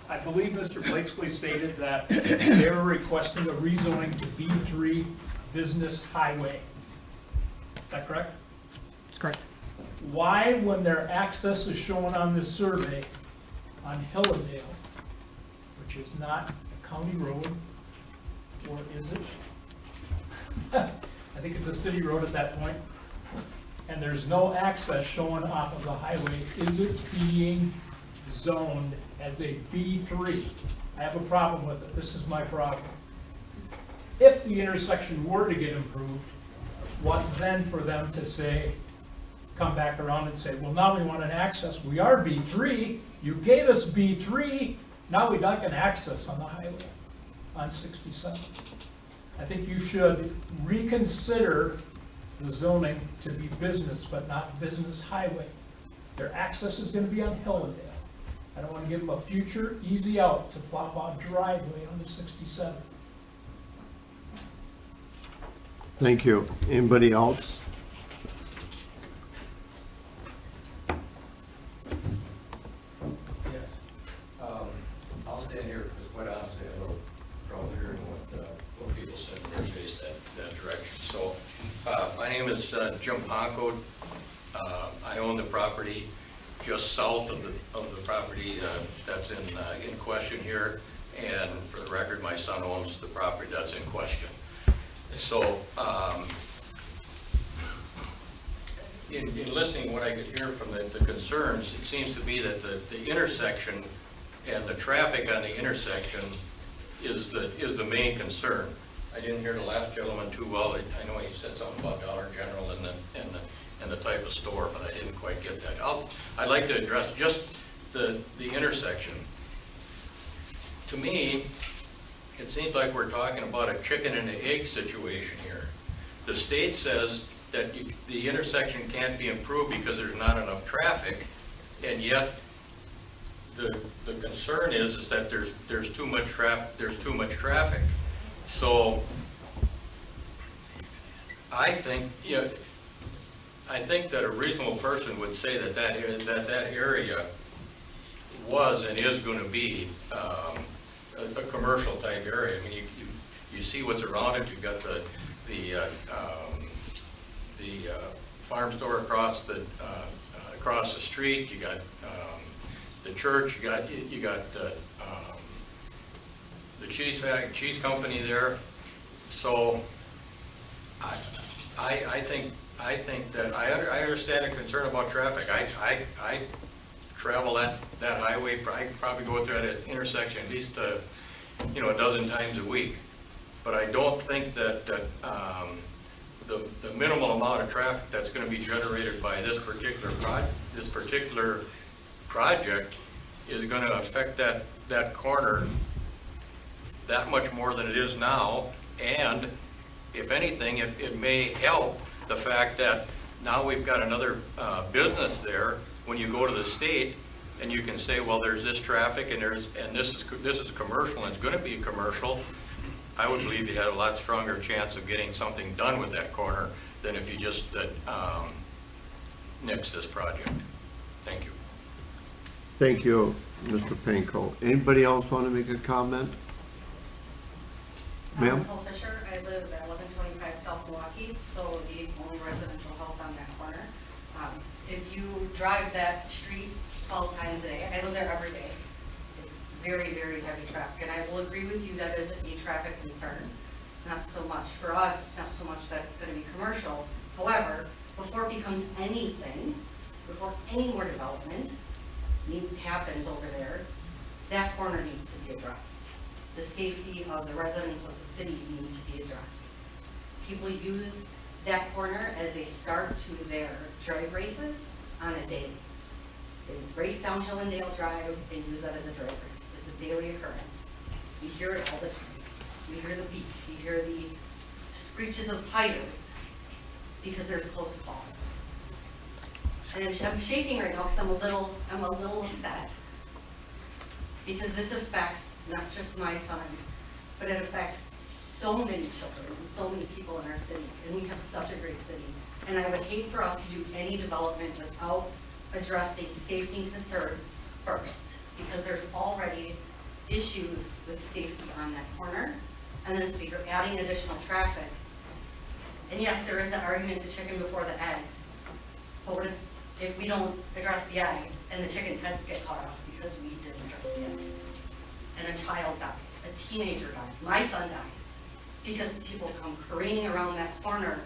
I believe Mr. Blakesley stated that they were requesting a rezoning to B3 Business Highway. Is that correct? That's correct. Why, when their access is shown on this survey on Hillandale, which is not a county road, or is it? I think it's a city road at that point, and there's no access shown off of the highway, is it being zoned as a B3? I have a problem with it. This is my problem. If the intersection were to get improved, what then for them to say, come back around and say, well, now we want an access. We are B3. You gave us B3. Now we'd like an access on the highway on 67. I think you should reconsider the zoning to be business, but not business highway. Their access is going to be on Hillandale. I don't want to give them a future easy out to plop out driveway on the 67. Thank you. Anybody else? I'll stand here because quite honestly, I have a little trouble hearing what people said in their face that direction. So, my name is Jim Ponko. I own the property just south of the property that's in question here. And for the record, my son owns the property that's in question. So, in listening what I could hear from the concerns, it seems to be that the intersection and the traffic on the intersection is the main concern. I didn't hear the last gentleman too well. I know he said something about Dollar General and the type of store, but I didn't quite get that. I'd like to address just the intersection. To me, it seems like we're talking about a chicken and an egg situation here. The state says that the intersection can't be improved because there's not enough traffic, and yet the concern is that there's too much traffic. So I think, I think that a reasonable person would say that area was and is going to be a commercial type area. I mean, you see what's around it. You've got the farm store across the street. You got the church. You got the cheese company there. So I think that I understand the concern about traffic. I travel that highway. I probably go through that intersection at least a dozen times a week. But I don't think that the minimal amount of traffic that's going to be generated by this particular project is going to affect that corner that much more than it is now. And if anything, it may help the fact that now we've got another business there. When you go to the state and you can say, well, there's this traffic and this is commercial and it's going to be commercial, I would believe you had a lot stronger chance of getting something done with that corner than if you just nixed this project. Thank you. Thank you, Mr. Panko. Anybody else want to make a comment? Ma'am? Nicole Fisher. I live at 1125 South Milwaukee, so the only residential house on that corner. If you drive that street 12 times a day, I live there every day, it's very, very heavy traffic. And I will agree with you that is a traffic concern. Not so much for us, it's not so much that it's going to be commercial. However, before it becomes anything, before any more development happens over there, that corner needs to be addressed. The safety of the residents of the city need to be addressed. People use that corner as a start to their drag races on a daily. They race down Hillendale Drive and use that as a drag race. It's a daily occurrence. We hear it all the time. We hear the beeps, we hear the screeches of tires because there's close calls. And I'm shaking right now because I'm a little upset because this affects not just my son, but it affects so many children and so many people in our city, and we have such a great city. And I would hate for us to do any development without addressing safety concerns first, because there's already issues with safety on that corner. And then so you're adding additional traffic. And yes, there is that argument, the chicken before the egg. But what if we don't address the egg and the chicken's heads get cut off because we didn't address the egg? And a child dies, a teenager dies, my son dies, because people come careening around that corner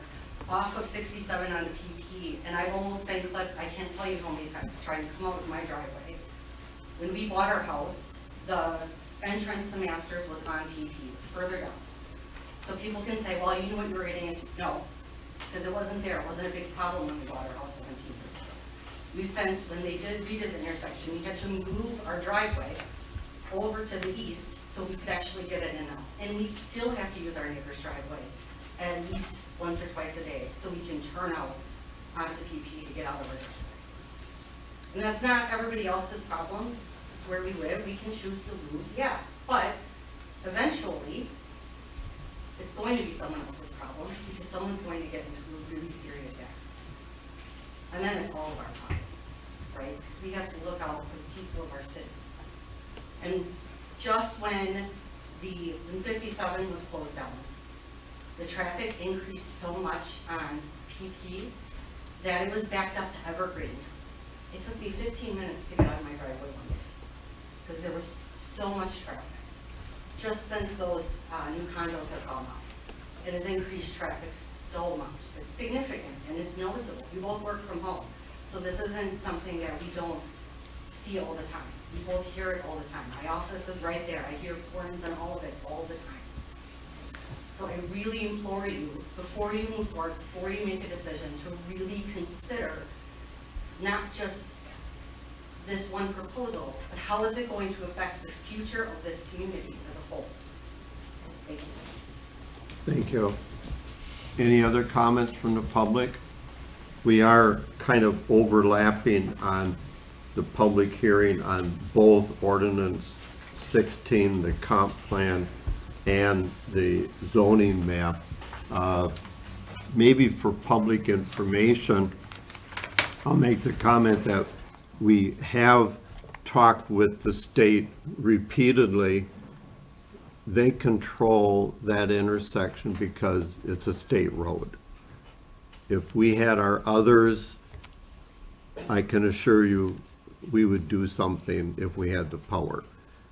off of 67 onto PP, and I've almost been clipped, I can't tell you how many times, trying to come out of my driveway. When we bought our house, the entrance to Masters was on PP, it was further down. So people can say, well, you knew what you were getting into. No, because it wasn't there, it wasn't a big problem when we bought our house 17 years ago. We've since, when they redid the intersection, we had to move our driveway over to the east so we could actually get it in now. And we still have to use our neighbor's driveway at least once or twice a day so we can turn out onto PP to get out of our driveway. And that's not everybody else's problem. It's where we live. We can choose to move, yeah. But eventually, it's going to be someone else's problem because someone's going to get into a really serious accident. And then it's all of our problems, right? Because we have to look out for the people of our city. And just when 57 was closed down, the traffic increased so much on PP that it was backed up to Evergreen. It took me 15 minutes to get out of my driveway one day because there was so much traffic. Just since those new condos have gone up, it has increased traffic so much. It's significant and it's noticeable. We both work from home, so this isn't something that we don't see it all the time. We both hear it all the time. My office is right there. I hear warnings on all of it all the time. So I really implore you, before you move forward, before you make a decision, to really consider not just this one proposal, but how is it going to affect the future of this community as a whole? Thank you. Thank you. Any other comments from the public? We are kind of overlapping on the public hearing on both ordinance 16, the comp plan, and the zoning map. Maybe for public information, I'll make the comment that we have talked with the state repeatedly. They control that intersection because it's a state road. If we had our others, I can assure you, we would do something if we had the power.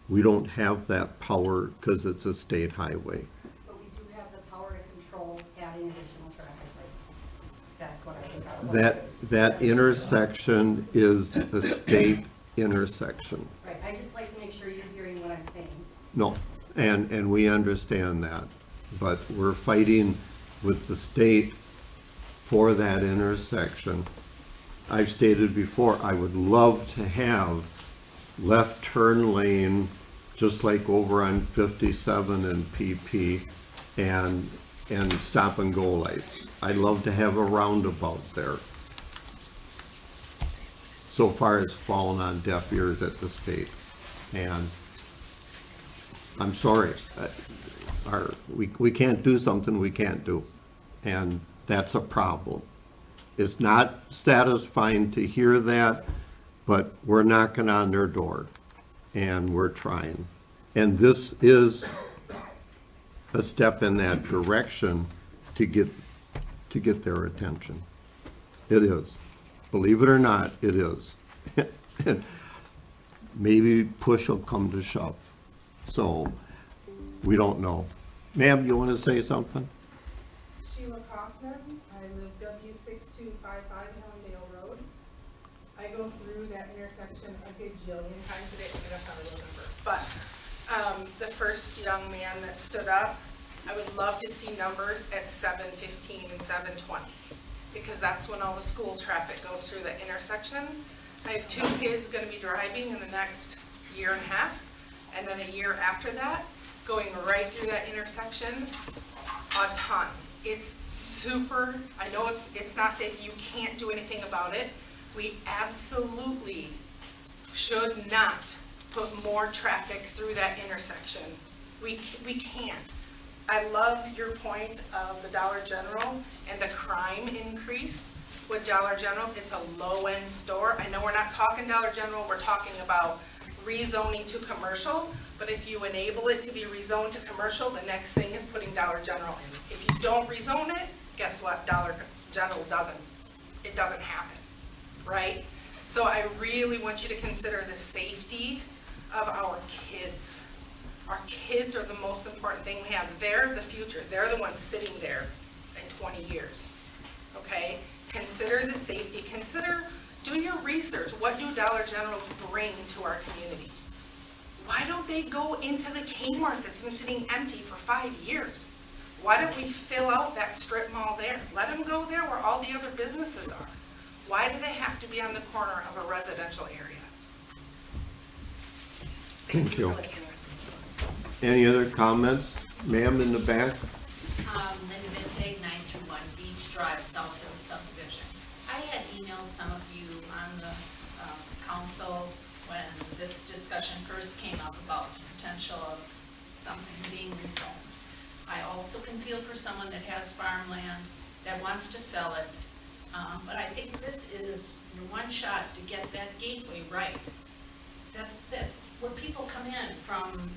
We don't have that power because it's a state highway. But we do have the power to control adding additional traffic lights. That's what I think our role is. That intersection is a state intersection. Right, I just like to make sure you're hearing what I'm saying. No, and we understand that, but we're fighting with the state for that intersection. I've stated before, I would love to have left turn lane, just like over on 57 and PP, and stop and go lights. I'd love to have a roundabout there. So far it's fallen on deaf ears at the state, and I'm sorry, we can't do something we can't do, and that's a problem. It's not satisfying to hear that, but we're knocking on their door, and we're trying. And this is a step in that direction to get their attention. It is. Believe it or not, it is. Maybe push will come to shove. So, we don't know. Ma'am, you want to say something? Sheila Kaufman, I live W6255 Hellendale Road. I go through that intersection a gajillion times a day. That's not a real number. But the first young man that stood up, I would love to see numbers at 7:15 and 7:20, because that's when all the school traffic goes through the intersection. I have 2 kids going to be driving in the next year and a half, and then a year after that, going right through that intersection a ton. It's super, I know it's not safe, you can't do anything about it. We absolutely should not put more traffic through that intersection. We can't. I love your point of the Dollar General and the crime increase with Dollar General. It's a low-end store. I know we're not talking Dollar General, we're talking about rezoning to commercial, but if you enable it to be rezoned to commercial, the next thing is putting Dollar General in. If you don't rezone it, guess what? Dollar General doesn't happen, right? So I really want you to consider the safety of our kids. Our kids are the most important thing we have. They're the future. They're the ones sitting there in 20 years, okay? Consider the safety. Do your research. What do Dollar Generals bring to our community? Why don't they go into the Kmart that's been sitting empty for 5 years? Why don't we fill out that strip mall there? Let them go there where all the other businesses are. Why do they have to be on the corner of a residential area? Thank you. Any other comments? Ma'am in the back? Linda Vintag, 931 Beach Drive, South Hill subdivision. I had emailed some of you on the council when this discussion first came up about the potential of something being rezoned. I also can feel for someone that has farmland that wants to sell it, but I think this is your one shot to get that gateway right. That's where people come in from,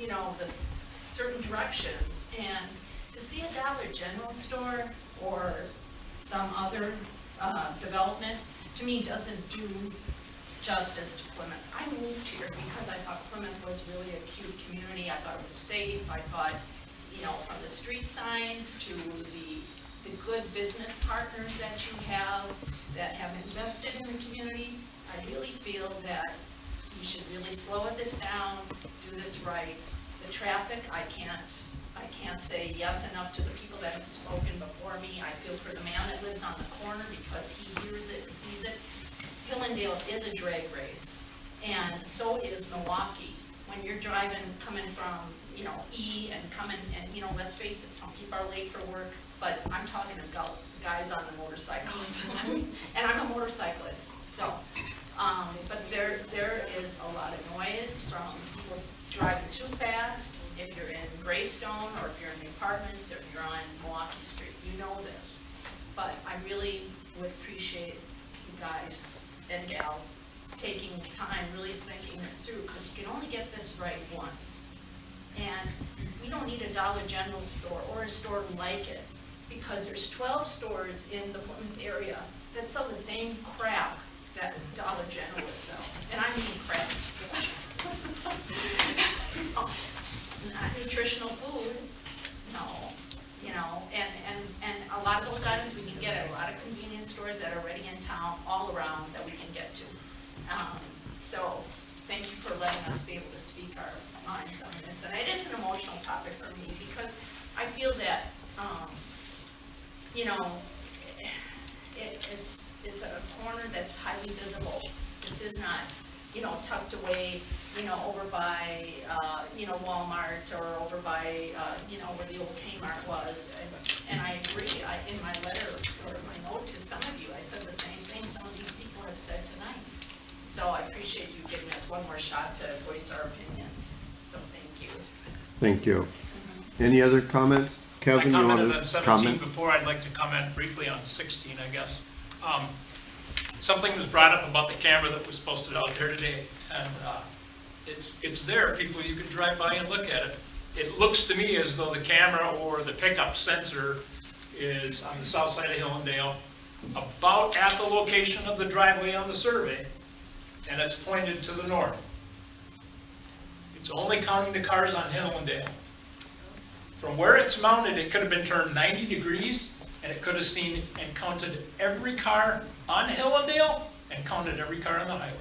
you know, the certain directions, and to see a Dollar General store or some other development, to me, doesn't do justice to Plymouth. I moved here because I thought Plymouth was really a cute community. I thought it was safe. I thought, you know, from the street signs to the good business partners that you have that have invested in the community, I really feel that we should really slow this down, do this right. The traffic, I can't say yes enough to the people that have spoken before me. I feel for the man that lives on the corner because he hears it and sees it. Hillendale is a drag race, and so is Milwaukee. When you're driving, coming from, E and coming, and, let's face it, some people are late for work, but I'm talking about guys on the motorcycles. And I'm a motorcyclist, so, but there is a lot of noise from people driving too fast. If you're in Greystone, or if you're in the apartments, or if you're on Milwaukee Street, you know this. But I really would appreciate you guys and gals taking time, really thinking this through, because you can only get this right once. And we don't need a Dollar General store or a store like it, because there's 12 stores in the Plymouth area that sell the same crap that Dollar General would sell. And I mean crap. Not nutritional food, no, and a lot of those items we can get at a lot of convenience stores that are already in town, all around, that we can get to. So, thank you for letting us be able to speak our minds on this. And it is an emotional topic for me, because I feel that, it's a corner that's highly visible. This is not, tucked away, over by, Walmart, or over by, where the old Kmart was. And I agree, in my letter, or my note to some of you, I said the same thing some of these people have said tonight. So I appreciate you giving us one more shot to voice our opinions. So thank you. Thank you. Any other comments? Kevin, you I want commented on to 17 comment? before. I'd like to comment briefly on 16, I guess. Something was brought up about the camera that was posted out there today, and it's there. People, you can drive by and look at it. It looks to me as though the camera or the pickup sensor is on the south side of Hillendale, about at the location of the driveway on the survey, and it's pointed to the north. It's only counting the cars on Hillendale. From where it's mounted, it could have been turned 90 degrees, and it could have seen and counted every car on Hillendale and counted every car on the highway.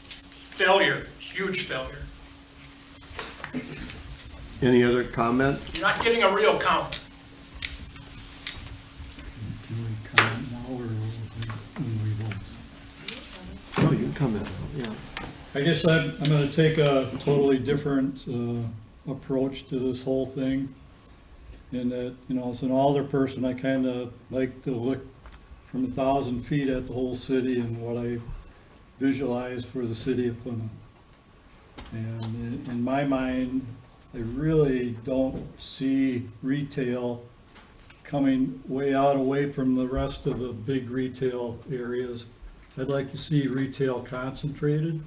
Failure, huge failure. Any other comment? You're not getting a real count. Can we comment now or when we vote? Oh, you can comment, yeah. I guess I'm gonna take a totally different approach to this whole thing. In that, as an alder person, I kind of like to look from 1,000 feet at the whole city and what I visualize for the city of Plymouth. And in my mind, I really don't see retail coming way out away from the rest of the big retail areas. I'd like to see retail concentrated.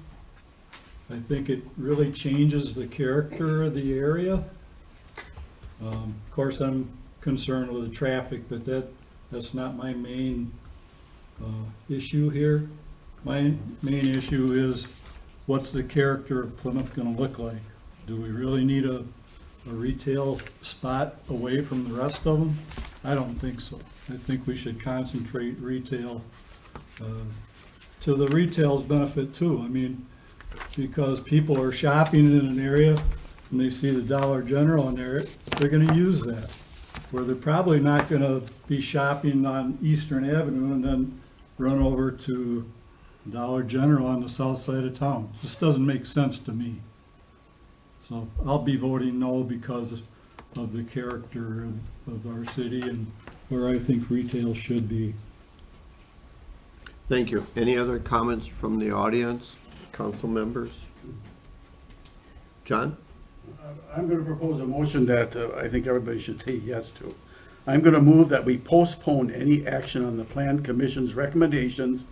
I think it really changes the character of the area. Of course, I'm concerned with the traffic, but that's not my main issue here. My main issue is, what's the character of Plymouth going to look like? Do we really need a retail spot away from the rest of them? I don't think so. I think we should concentrate retail to the retail's benefit too. I mean, because people are shopping in an area and they see the Dollar General in there, they're going to use that. Where they're probably not going to be shopping on Eastern Avenue and then run over to Dollar General on the south side of town. This doesn't make sense to me. So I'll be voting no because of the character of our city and where I think retail should be. Thank you. Any other comments from the audience, council members? John? I'm going to propose a motion that I think everybody should say yes to. I'm going to move that we postpone any action on the Plan Commission's recommendations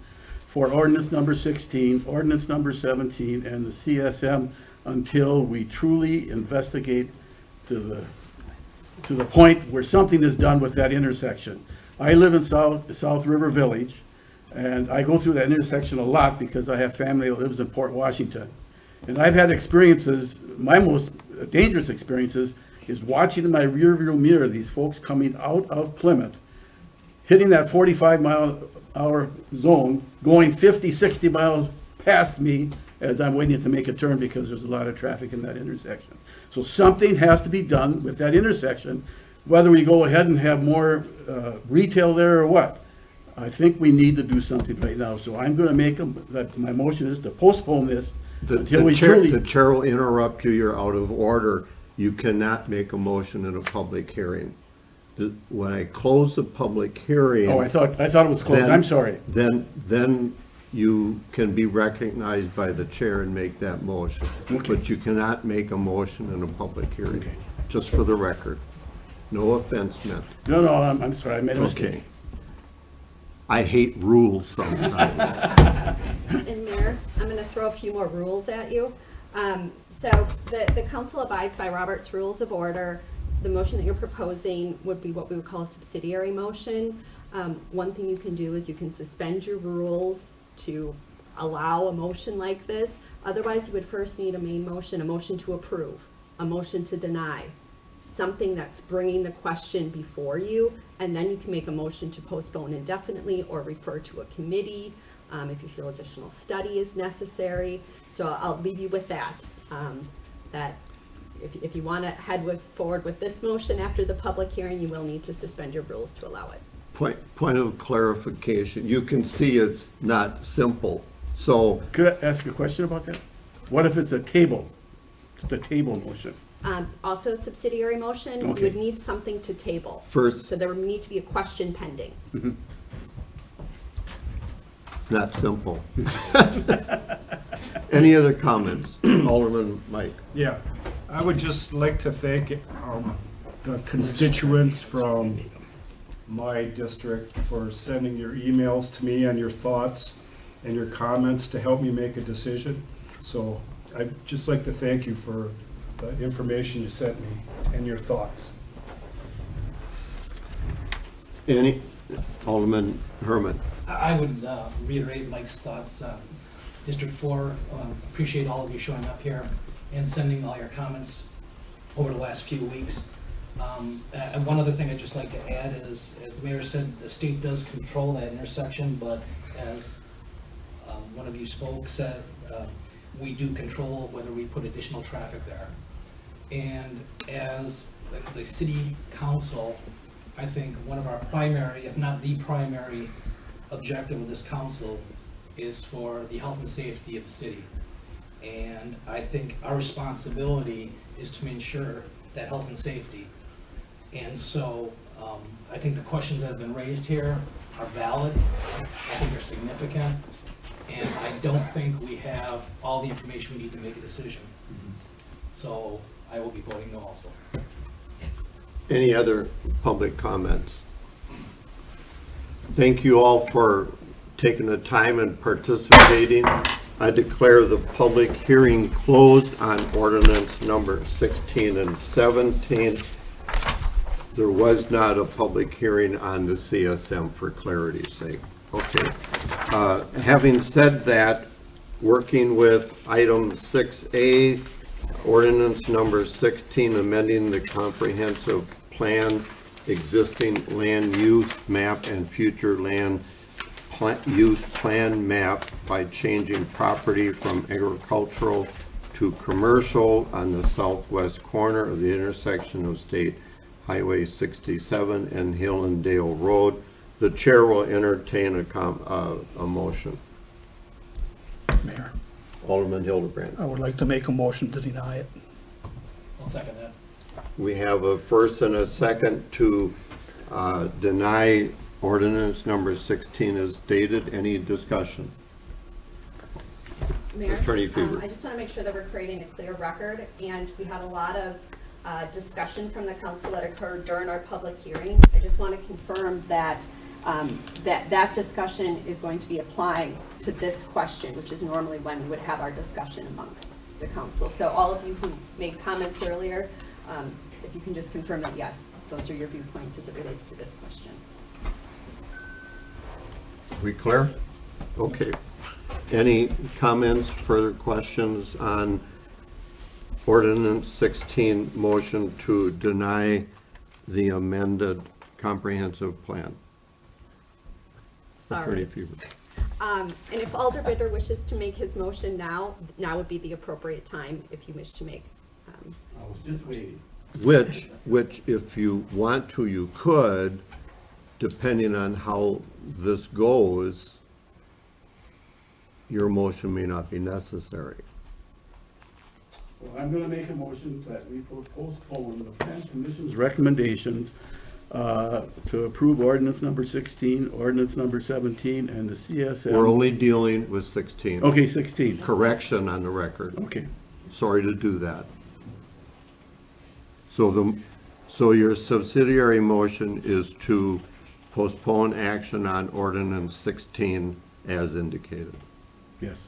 for ordinance number 16, ordinance number 17, and the CSM until we truly investigate to the point where something is done with that intersection. I live in South River Village, and I go through that intersection a lot because I have family that lives in Port Washington. And I've had experiences, my most dangerous experiences is watching in my rearview mirror these folks coming out of Plymouth, hitting that 45-mile-hour zone, going 50, 60 miles past me, as I'm waiting to make a turn because there's a lot of traffic in that intersection. So something has to be done with that intersection, whether we go ahead and have more retail there or what. I think we need to do something right now, so I'm gonna make my motion is to postpone this until we truly. The chair will interrupt you, you're out of order. You cannot make a motion in a public hearing. When I close the public hearing. Oh, I thought it was closed, I'm sorry. Then you can be recognized by the chair and make that motion. Okay. But you cannot make a motion in a public hearing, Okay. just for the record. No offense meant. No, I'm sorry, I made a mistake. Okay. I hate rules sometimes. And Mayor, I'm gonna throw a few more rules at you. So the council abides by Robert's Rules of Order. The motion that you're proposing would be what we would call a subsidiary motion. One thing you can do is you can suspend your rules to allow a motion like this. Otherwise, you would first need a main motion, a motion to approve, a motion to deny, something that's bringing the question before you, and then you can make a motion to postpone indefinitely or refer to a committee if you feel additional study is necessary. So I'll leave you with that. That if you want to head forward with this motion after the public hearing, you will need to suspend your rules to allow it. Point of clarification, you can see it's not simple, so. Could I ask a question about that? What if it's a table, just a table motion? Also a subsidiary motion, you Okay. would need something to table. First. So there would need to be a question pending. Not simple. Any other comments? Alderman Mike. Yeah, I would just like to thank the constituents from my district for sending your emails to me and your thoughts and your comments to help me make a decision. So I'd just like to thank you for the information you sent me and your thoughts. Any, Alderman Herman. I would reiterate Mike's thoughts. District 4, appreciate all of you showing up here and sending all your comments over the last few weeks. And one other thing I'd just like to add is, as the mayor said, the state does control that intersection, but as one of you said, we do control whether we put additional traffic there. And as the city council, I think one of our primary, if not the primary, objective of this council is for the health and safety of the city. And I think our responsibility is to ensure that health and safety. And so I think the questions that have been raised here are valid. I think they're significant. And I don't think we have all the information we need to make a decision. So I will be voting no also. Any other public comments? Thank you all for taking the time and participating. I declare the public hearing closed on ordinance number 16 and 17. There was not a public hearing on the CSM for clarity's sake. Okay. Having said that, working with item 6A, ordinance number 16, amending the comprehensive plan, existing land use map and future land use plan map by changing property from agricultural to commercial on the southwest corner of the intersection of State Highway 67 and Hill and Dale Road. The chair will entertain a motion. Mayor, Alderman Hildebrand. I would like to make a motion to deny it. I'll second that. We have a first and a second to deny ordinance number 16 as stated. Any discussion? Mayor, Attorney Fever. I just want to make sure that we're creating a clear record, and we had a lot of discussion from the council that occurred during our public hearing. I just want to confirm that that discussion is going to be applying to this question, which is normally when we would have our discussion amongst the council. So all of you who made comments earlier, if you can just confirm that, yes, those are your viewpoints as it relates to this question. We clear? Okay. Any comments, further questions on ordinance 16, motion to deny the amended comprehensive plan? Sorry. Attorney Fever. And if Alder Bitter wishes to make his motion now would be the appropriate time if you wish to make. I was just waiting. Which if you want to, you could, depending on how this goes, your motion may not be necessary. Well, I'm gonna make a motion that we postpone the plan commission's recommendations to approve ordinance number 16, ordinance number 17, and the CSM. We're only dealing with 16. Okay, 16. Correction on the record. Okay. Sorry to do that. So your subsidiary motion is to postpone action on ordinance 16 as indicated. Yes.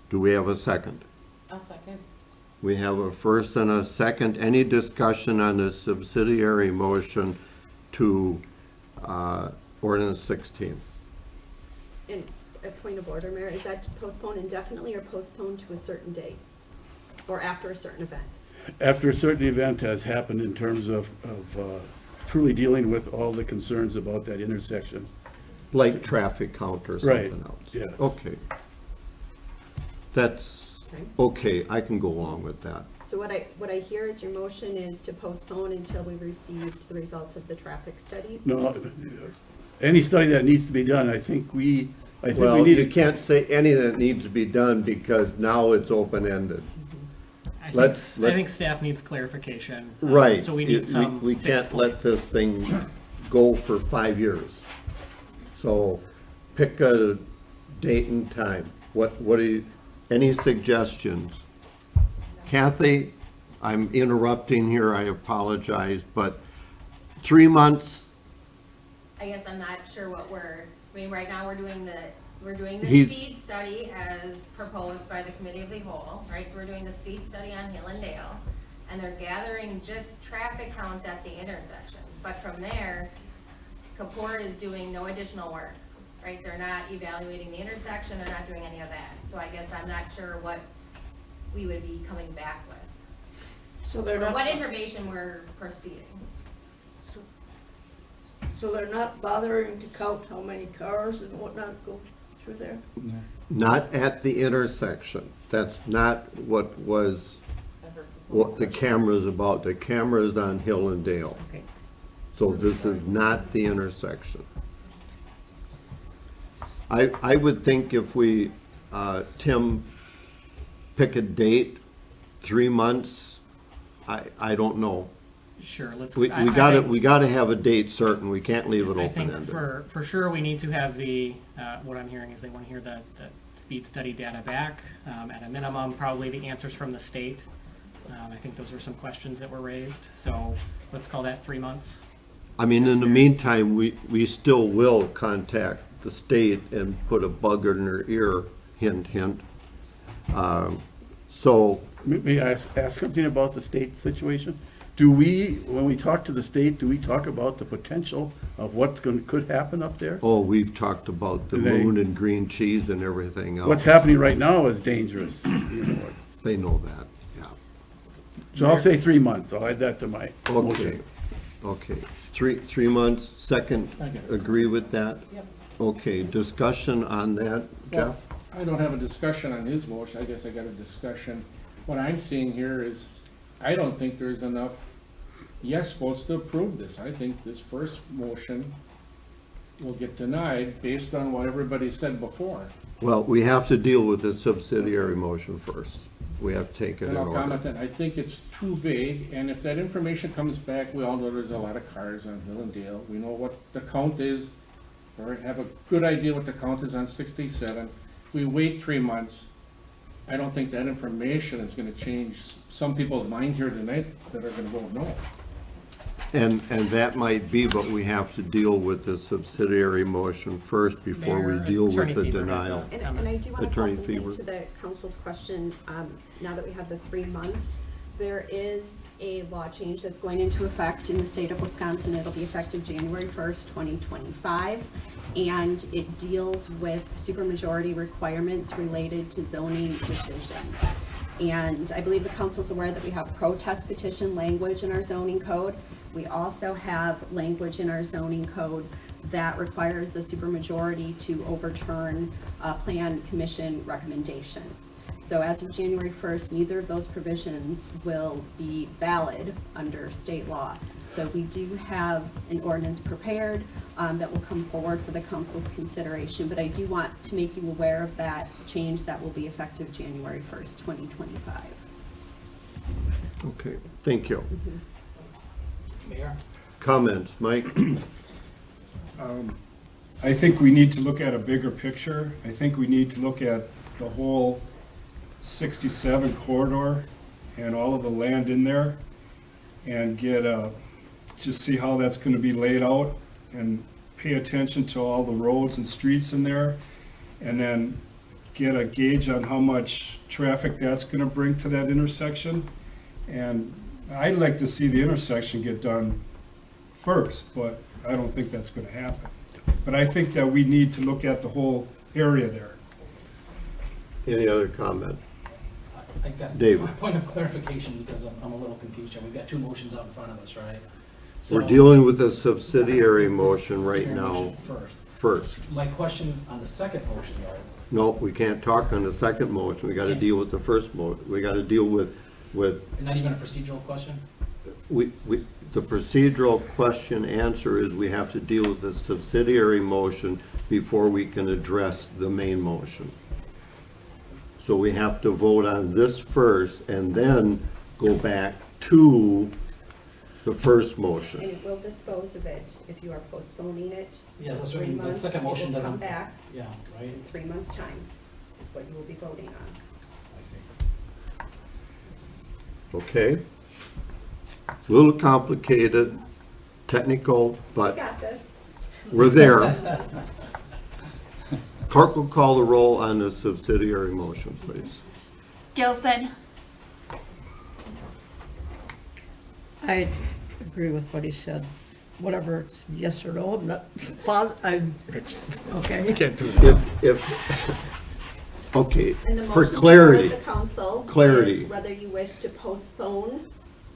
Do we have a second? I'll second. We have a first and a second. Any discussion on the subsidiary motion to ordinance 16? And a point of order, Mayor, is that to postpone indefinitely or postpone to a certain date? Or after a certain event? After a certain event has happened in terms of truly dealing with all the concerns about that intersection. Like traffic count or Right, something else? yes. Okay. That's, okay, I can go along with that. So what I hear is your motion is to postpone until we received the results of the traffic study? No, any study that needs to be done, I think we Well, need you to. can't say anything that needs to be done because now it's open-ended. I think staff needs clarification. Right. So we need some We fixed can't let this thing go for 5 years. So pick a date and time. What do you, any suggestions? Kathy, I'm interrupting here, I apologize, but 3 months, I guess I'm not sure what right now we're doing the He's- speed study as proposed by the committee of the whole, right? So we're doing the speed study on Hill and Dale, and they're gathering just traffic counts at the intersection. But from there, Kapoor is doing no additional work, right? They're not evaluating the intersection, they're not doing any of that. So I guess I'm not sure what we would be coming back with. So they're Or not. what information we're proceeding. So they're not bothering to count how many cars and whatnot go through there? not at the intersection. That's not what the camera's about. The camera's on Hill and Dale. So this is not the intersection. I would think if we, Tim, pick a date, 3 months, I don't know. Sure, let's. We I gotta have a date certain. We can't leave it I think open-ended. for sure, we need to have what I'm hearing is they want to hear the speed study data back. At a minimum, probably the answers from the state. I think those are some questions that were raised, so let's call that 3 months. I mean, in the meantime, we still will contact the state and put a bug in their ear, hint, hint. So, May I ask something about the state situation? Do we, when we talk to the state, do we talk about the potential of what could happen up there? oh, we've talked about the Do they- moon and green cheese and everything else. What's happening right now is dangerous. You know. They know that, yeah. So I'll say 3 months. I'll add that to my Okay, motion. okay. 3 months, second, agree with that? Yep. Okay, discussion on that, Jeff? I don't have a discussion on his motion, I guess I got a discussion. What I'm seeing here is, I don't think there's enough yes votes to approve this. I think this first motion will get denied based on what everybody said before. Well, we have to deal with the subsidiary motion first. We have to take it in And I'll order. comment that I think it's too vague, and if that information comes back, we all know there's a lot of cars on Hill and Dale. We know what the count is, or have a good idea what the count is on 67. We wait 3 months. I don't think that information is gonna change some people's mind here tonight that are gonna vote no. And that might be, but we have to deal with the subsidiary motion first before we Mayor, deal Attorney with the Fever has denial. And I do want to call Attorney something Fever. to the council's question, now that we have the 3 months. There is a law change that's going into effect in the state of Wisconsin. It'll be effective January 1st, 2025. And it deals with supermajority requirements related to zoning decisions. And I believe the council's aware that we have protest petition language in our zoning code. We also have language in our zoning code that requires a supermajority to overturn a plan commission recommendation. So as of January 1st, neither of those provisions will be valid under state law. So we do have an ordinance prepared that will come forward for the council's consideration, but I do want to make you aware of that change that will be effective January 1st, 2025. Okay, thank you. Mayor? Comments, Mike? I think we need to look at a bigger picture. I think we need to look at the whole 67 corridor and all of the land in there and just see how that's going to be laid out and pay attention to all the roads and streets in there, and then get a gauge on how much traffic that's going to bring to that intersection. And I'd like to see the intersection get done first, but I don't think that's going to happen. But I think that we need to look at the whole area there. Any other comment? I got David. a point of clarification because I'm a little confused here. We've got two motions out in front of us, right? We're So- dealing with a subsidiary motion right Subsidiary now. motion First. First. My question on the second motion, though, No, we can't talk on the second motion. We gotta deal with the first we gotta deal with, not even a procedural question? the procedural question answer is we have to deal with the subsidiary motion before we can address the main motion. So we have to vote on this first and then go back to the first motion. And we'll dispose of it if you are postponing it. Yeah, that's for right. 3 The months. second motion It will doesn't. come back Yeah, right? in 3 months' time is what you will be voting on. I see. Okay? A little complicated, technical, You but got this. we're there. Clerk will call the roll on the subsidiary motion, please. Gilson, I agree with what he said. Whatever, it's yes or no, I'm not okay. You can't do that. Okay, And the for motion clarity, before the council clarity. is whether you wish to postpone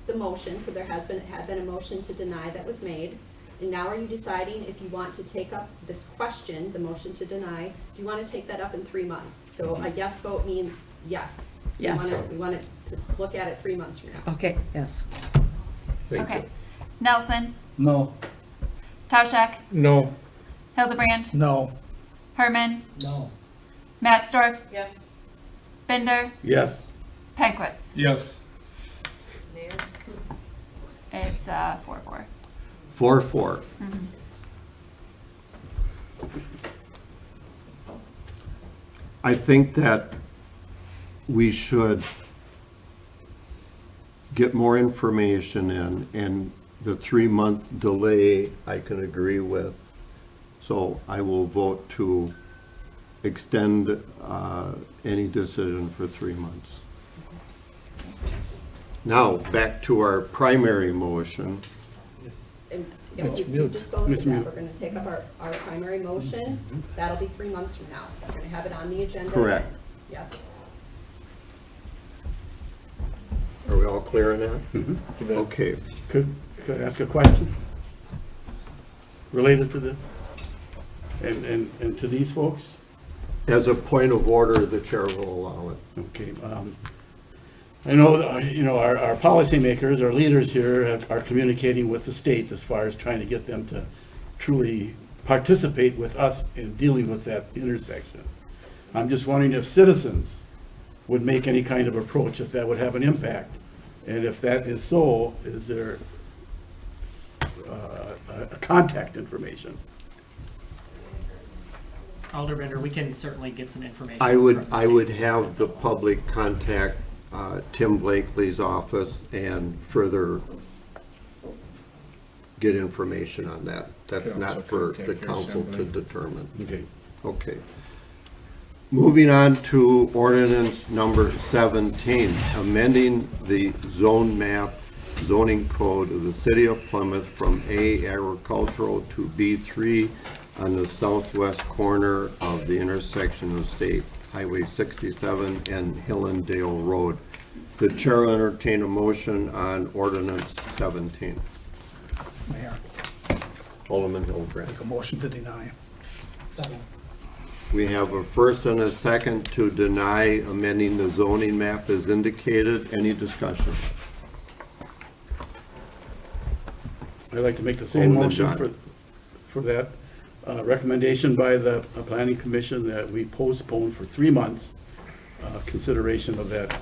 the motion, so there had been a motion to deny that was made. And now are you deciding if you want to take up this question, the motion to deny, do you want to take that up in 3 months? So a yes vote means yes. Yes. We want to look at it 3 months from now. Okay, yes. Thank you. okay. Nelson, No. Tauschek, No. Hildebrand, No. Herman, No. Mattsdorf, Yes. Binder, Yes. Penquitz. Yes. Mayor? It's 4-4. 4-4. I think that we should get more information in, and the 3-month delay I can agree with. So I will vote to extend any decision for 3 months. Now, back to our primary motion. And That's if you mute. dispose Miss of that, Mute. we're gonna take up our primary motion. That'll be 3 months from now. We're gonna have it on the agenda. Correct. then. Yep. Are we all clear on that? Okay. Could I ask a question related to this? And to these folks? As a point of order, the chair will allow it. Okay, I know, our policymakers, our leaders here are communicating with the state as far as trying to get them to truly participate with us in dealing with that intersection. I'm just wondering if citizens would make any kind of approach, if that would have an impact. And if that is so, is there a contact information? Alder, we can certainly get some information. I from would, the I state would as have the well. public contact Tim Blakely's office and further get information on that. That's Council not for contact the your council to assembly. determine. Okay. Okay. Moving on to ordinance number 17, amending the zone map zoning code of the city of Plymouth from A agricultural to B3 on the southwest corner of the intersection of State Highway 67 and Hillendale Road. The chair will entertain a motion on ordinance 17. Mayor. Alderman Hildebrand. Make a motion to deny. Second. We have a first and a second to deny amending the zoning map as indicated. Any discussion? I'd like to make the same Alderman motion John. for that recommendation by the planning commission that we postpone for 3 months consideration of that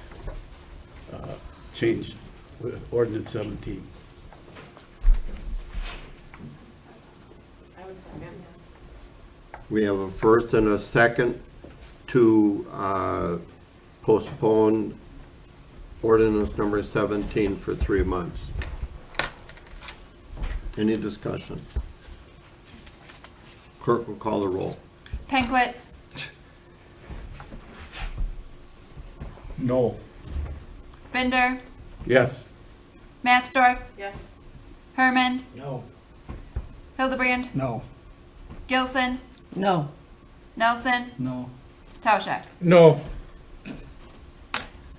change with ordinance 17. I would second. We have a first and a second to postpone ordinance number 17 for 3 months. Any discussion? Clerk will call the roll. Penquits, No. Binder, Yes. Matsdorf, Yes. Herman, No. Hildebrand, No. Gilson, No. Nelson, No. Tauschek. No.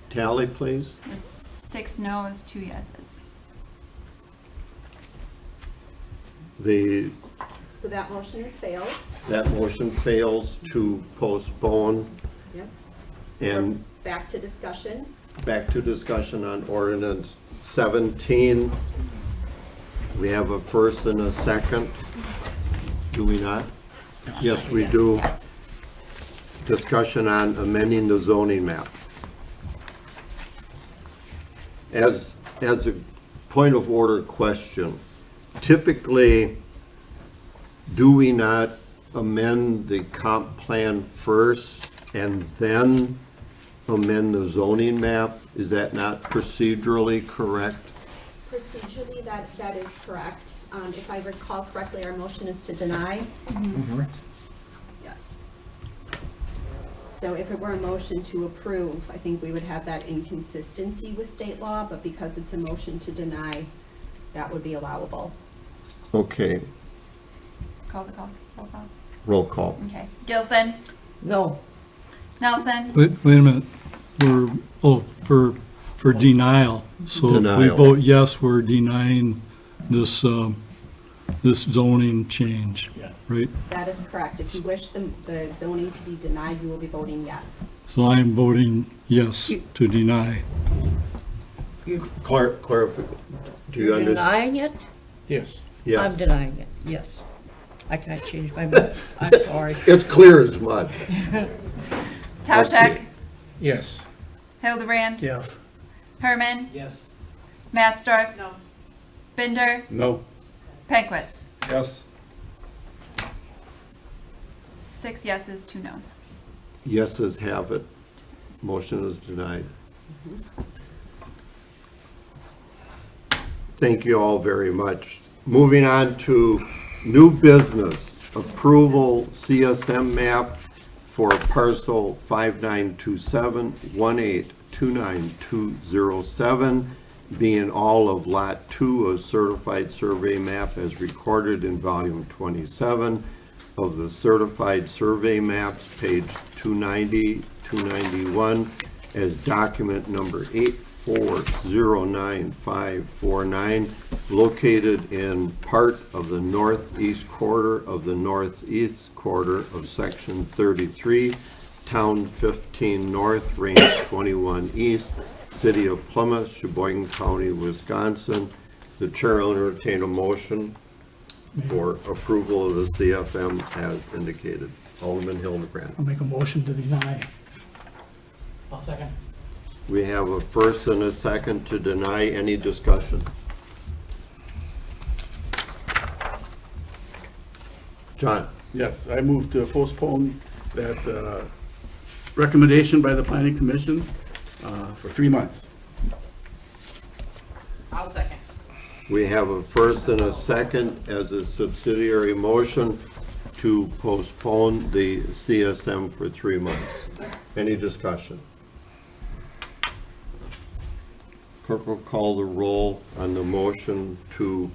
Tally, please. It's 6 no's, 2 yeses. So that motion has failed. That motion fails to postpone Yep. and Back to discussion. back to discussion on ordinance 17. We have a first and a second. Do we not? Yes, we do. Yes. Discussion on amending the zoning map. As a point of order question, typically, do we not amend the comp plan first and then amend the zoning map? Is that not procedurally correct? Procedurally, that is correct. If I recall correctly, our motion is to deny. Yes. So if it were a motion to approve, I think we would have that inconsistency with state law, but because it's a motion to deny, that would be allowable. Okay, Call the call. Roll call. roll call. Okay. Gilson, No. Nelson, Wait a minute. For denial. So if we Denial. vote yes, we're denying this, this zoning change, right? That is correct. If you wish the zoning to be denied, you will be voting yes. So I am voting yes to deny. Clarify, do you You're understand? denying it? Yes. I'm Yes, denying it, yes. I cannot change my mind. I'm sorry. it's clear as mud. Tauschek, Yes. Hildebrand, Yes. Herman, Yes. Matsdorf, No. Binder, No. Penquits. Yes. 6 yeses, 2 no's. Yeses have it. Motion is denied. Thank you all very much. Moving on to new business, approval CSM map for parcel 5927-1829-207, being all of Lot 2 of certified survey map as recorded in volume 27 of the certified survey maps, page 290, 291, as document number 8409-549, located in part of the northeast quarter of the northeast quarter of section 33, town 15 north, range 21 east, city of Plymouth, Sheboygan County, Wisconsin. The chair will entertain a motion for approval of the CFM as indicated. Alderman Hildebrand. I'll make a motion to deny. I'll second. We have a first and a second to deny. Any discussion? John? Yes, I move to postpone that recommendation by the planning commission for 3 months. I'll second. We have a first and a second as a subsidiary motion to postpone the CSM for 3 months. Any discussion? Clerk will call the roll on the motion to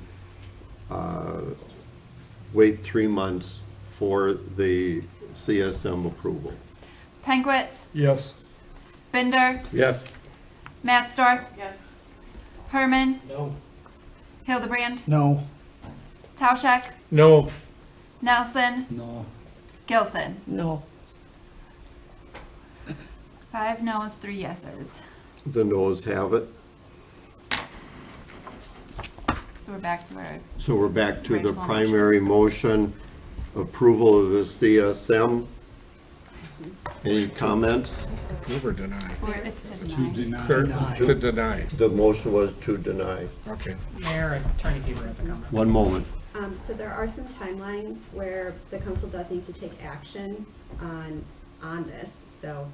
wait 3 months for the CSM approval. Penquits, Yes. Binder, Yes. Matsdorf, Yes. Herman, No. Hildebrand, No. Tauschek, No. Nelson, No. Gilson. No. 5 noes, 3 yeses. The noes have it. So we're back to our, So we're back to the Original motion. primary motion, approval of the CSM. Any comments? Approve or deny? it's to To deny. deny. To deny. The motion was to deny. Okay. Mayor, Attorney Fever has a comment. One moment. So there are some timelines where the council does need to take action on this, so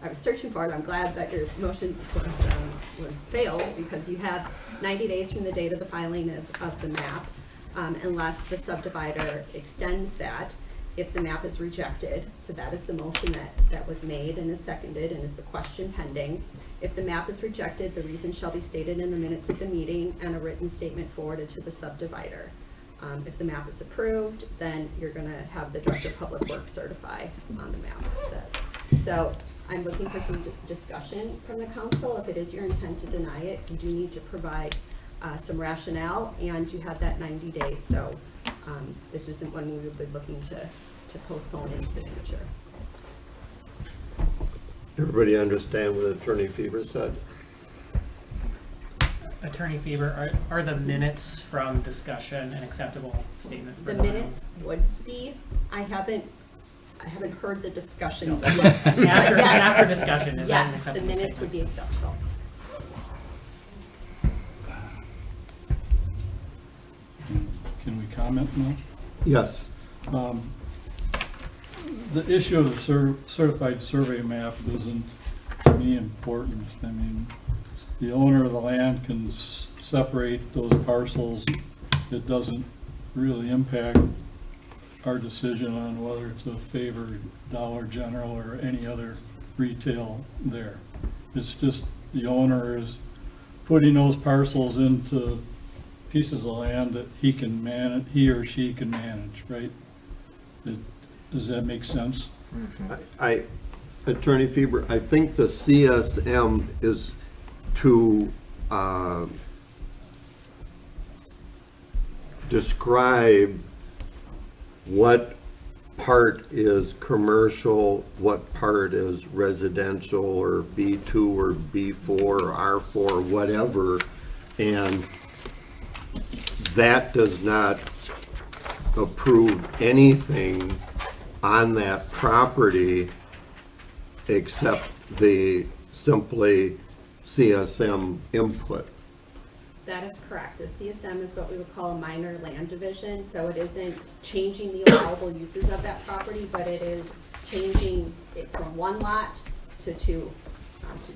I was searching for it. I'm glad that your motion was failed, because you have 90 days from the date of the filing of the map, unless the subdivider extends that. If the map is rejected, so that is the motion that was made and is seconded and is the question pending. If the map is rejected, the reason shall be stated in the minutes of the meeting and a written statement forwarded to the subdivider. If the map is approved, then you're gonna have the Director of Public Works certify on the map, it says. So I'm looking for some discussion from the council. If it is your intent to deny it, you do need to provide some rationale, and you have that 90 days. So this isn't one we would be looking to postpone into the future. Everybody understand what Attorney Fever said? Attorney Fever, are the minutes from discussion an acceptable statement for The minutes would be, I haven't heard the discussion No. yet. But After- yes, after discussion, is that an yes, the acceptable minutes statement? would be acceptable. Can we comment now? Yes. The issue of the certified survey map isn't, to me, important. I mean, the owner of the land can separate those parcels. It doesn't really impact our decision on whether to favor Dollar General or any other retail there. It's just the owner is putting those parcels into pieces of land that he can manage, he or she can manage, right? Does that make sense? Attorney Feber, I think the CSM is to describe what part is commercial, what part is residential, or B2 or B4 or R4, whatever, and that does not approve anything on that property except the simply CSM input. That is correct. A CSM is what we would call a minor land division, so it isn't changing the allowable uses of that property, but it is changing it from one lot to two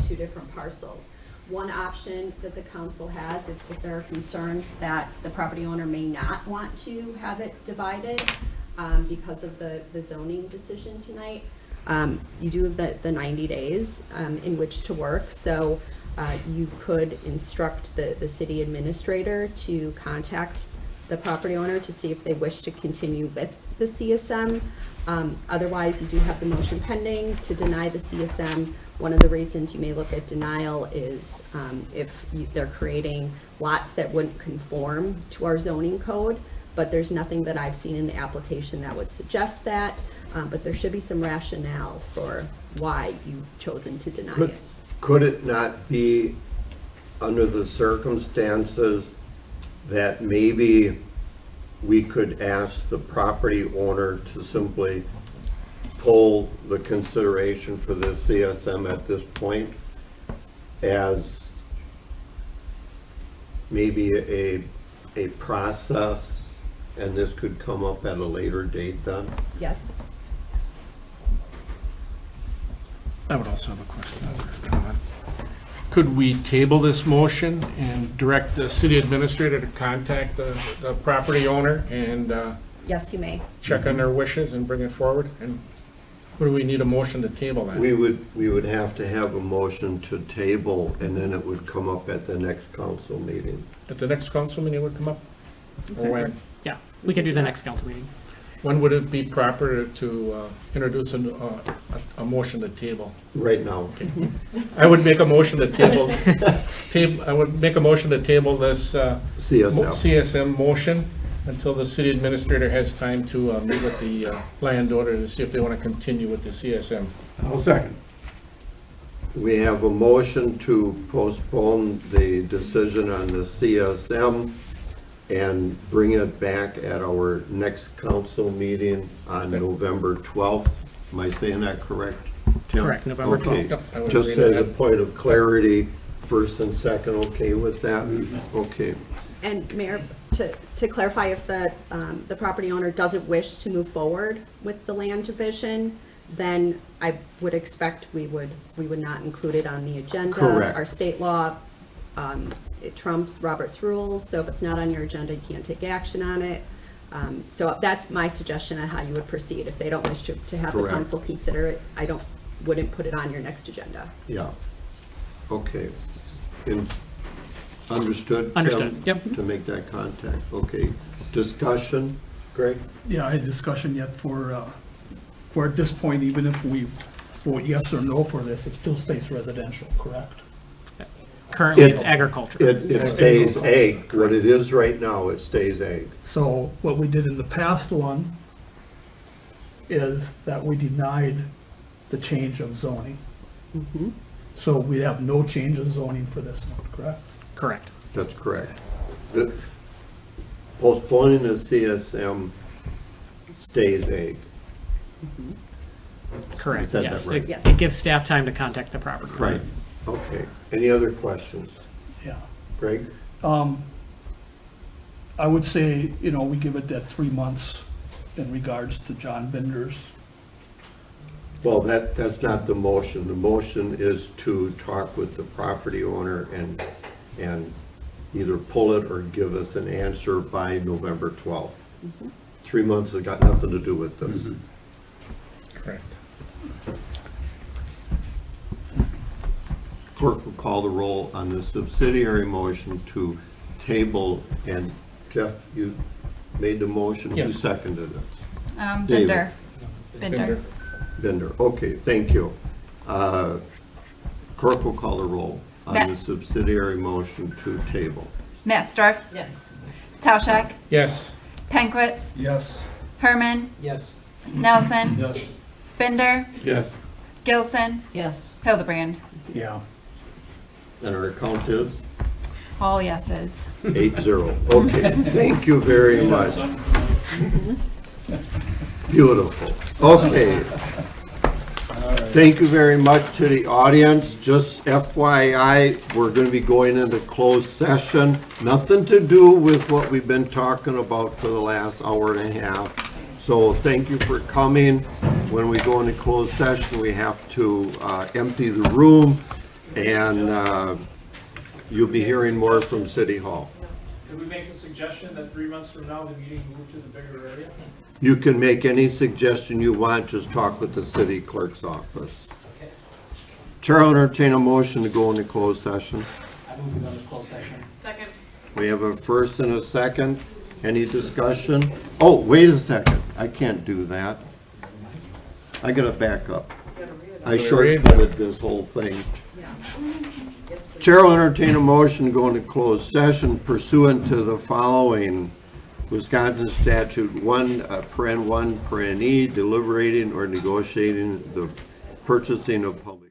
different parcels. One option that the council has, if there are concerns that the property owner may not want to have it divided because of the zoning decision tonight, you do have the 90 days in which to work. So you could instruct the city administrator to contact the property owner to see if they wish to continue with the CSM. Otherwise, you do have the motion pending to deny the CSM. One of the reasons you may look at denial is if they're creating lots that wouldn't conform to our zoning code, but there's nothing that I've seen in the application that would suggest that. But there should be some rationale for why you've chosen to deny it. Could it not be, under the circumstances, that maybe we could ask the property owner to simply pull the consideration for the CSM at this point as maybe a process, and this could come up at a later date then? Yes. I would also have a question. Could we table this motion and direct the city administrator to contact the property owner and Yes, you may. check on their wishes and bring it forward? And what do we need a motion to table that? We would have to have a motion to table, and then it would come up at the next council meeting. At the next council meeting it would come up? Or when? Yeah, we could do the next council meeting. When would it be proper to introduce a motion to table? Right now. I would make a motion to table, I would make a motion to table this CSM. CSM motion until the city administrator has time to meet with the landowner to see if they want to continue with the CSM. I'll second. We have a motion to postpone the decision on the CSM and bring it back at our next council meeting on November 12th. Am I saying that correct, Tim? Correct, November 12th. Okay. Yep, I would Just agree to as a that. point of clarity, first and second, okay with that? Okay. And Mayor, to clarify, if the property owner doesn't wish to move forward with the land division, then I would expect we would not include it on the agenda. Correct. Our state law, it trumps Robert's rules, so if it's not on your agenda, you can't take action on it. So that's my suggestion on how you would proceed. If they don't wish to have the Correct. council consider it, wouldn't put it on your next agenda. Yeah. Okay. Understood? Tim, Understood, yep. To make that contact. Okay. Discussion, Greg? Yeah, I had discussion yet for at this point, even if we vote yes or no for this, it still stays residential, correct? Currently, it's agriculture. It stays ag. What it is right now, it stays ag. So what we did in the past one is that we denied the change of zoning. So we have no change of zoning for this one, correct? Correct. That's correct. Postponing the CSM stays ag. Correct, Is that yes. right? It gives staff time to contact the property. Right. Okay. Any other questions? Yeah. Greg? I would say, we give it that 3 months in regards to John Binder's. Well, that's not the motion. The motion is to talk with the property owner and either pull it or give us an answer by November 12th. 3 months has got nothing to do with this. Correct. Clerk will call the roll on the subsidiary motion to table, and Jeff, you made the motion, who Yes. seconded it? Binder. David. Binder. Bender, okay, thank you. Clerk will call the roll on Matt. the subsidiary motion to table. Matsdorf. Yes. Tauschak. Yes. Penkwitz. Yes. Herman. Yes. Nelson. Yes. Binder. Yes. Gilson. Yes. Hildebrand. Yeah. And our count is All yeses. 8-0. Okay, thank you very much. Beautiful. Okay. Thank you very much to the audience. Just FYI, we're going to be going into closed session. Nothing to do with what we've been talking about for the last hour and a half. So thank you for coming. When we go into closed session, we have to empty the room, and you'll be hearing more from City Hall. Could we make a suggestion that 3 months from now, the meeting move to the bigger area? You can make any suggestion you want, just talk with the city clerk's office. Chair will entertain a motion to go into closed session. I move to go into closed session. Second. We have a first and a second. Any discussion? Oh, wait a second. I can't do that. I gotta back up. I shortcutted this whole thing. Chair will entertain a motion to go into closed session pursuant to the following Wisconsin statute 1:1(e), deliberating or negotiating the purchasing of public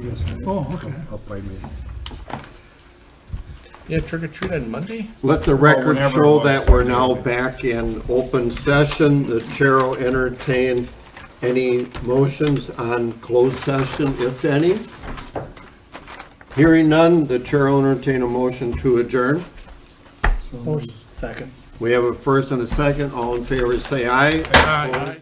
Yes, I- Oh, okay. Up by me. Yeah, trick or treat on Monday? Let the record whenever it show was. that we're now back in open session. The chair will entertain any motions on closed session, if any. Hearing none, the chair will entertain a motion to adjourn. Second. We have a first and a second. All in favor, say aye. Aye.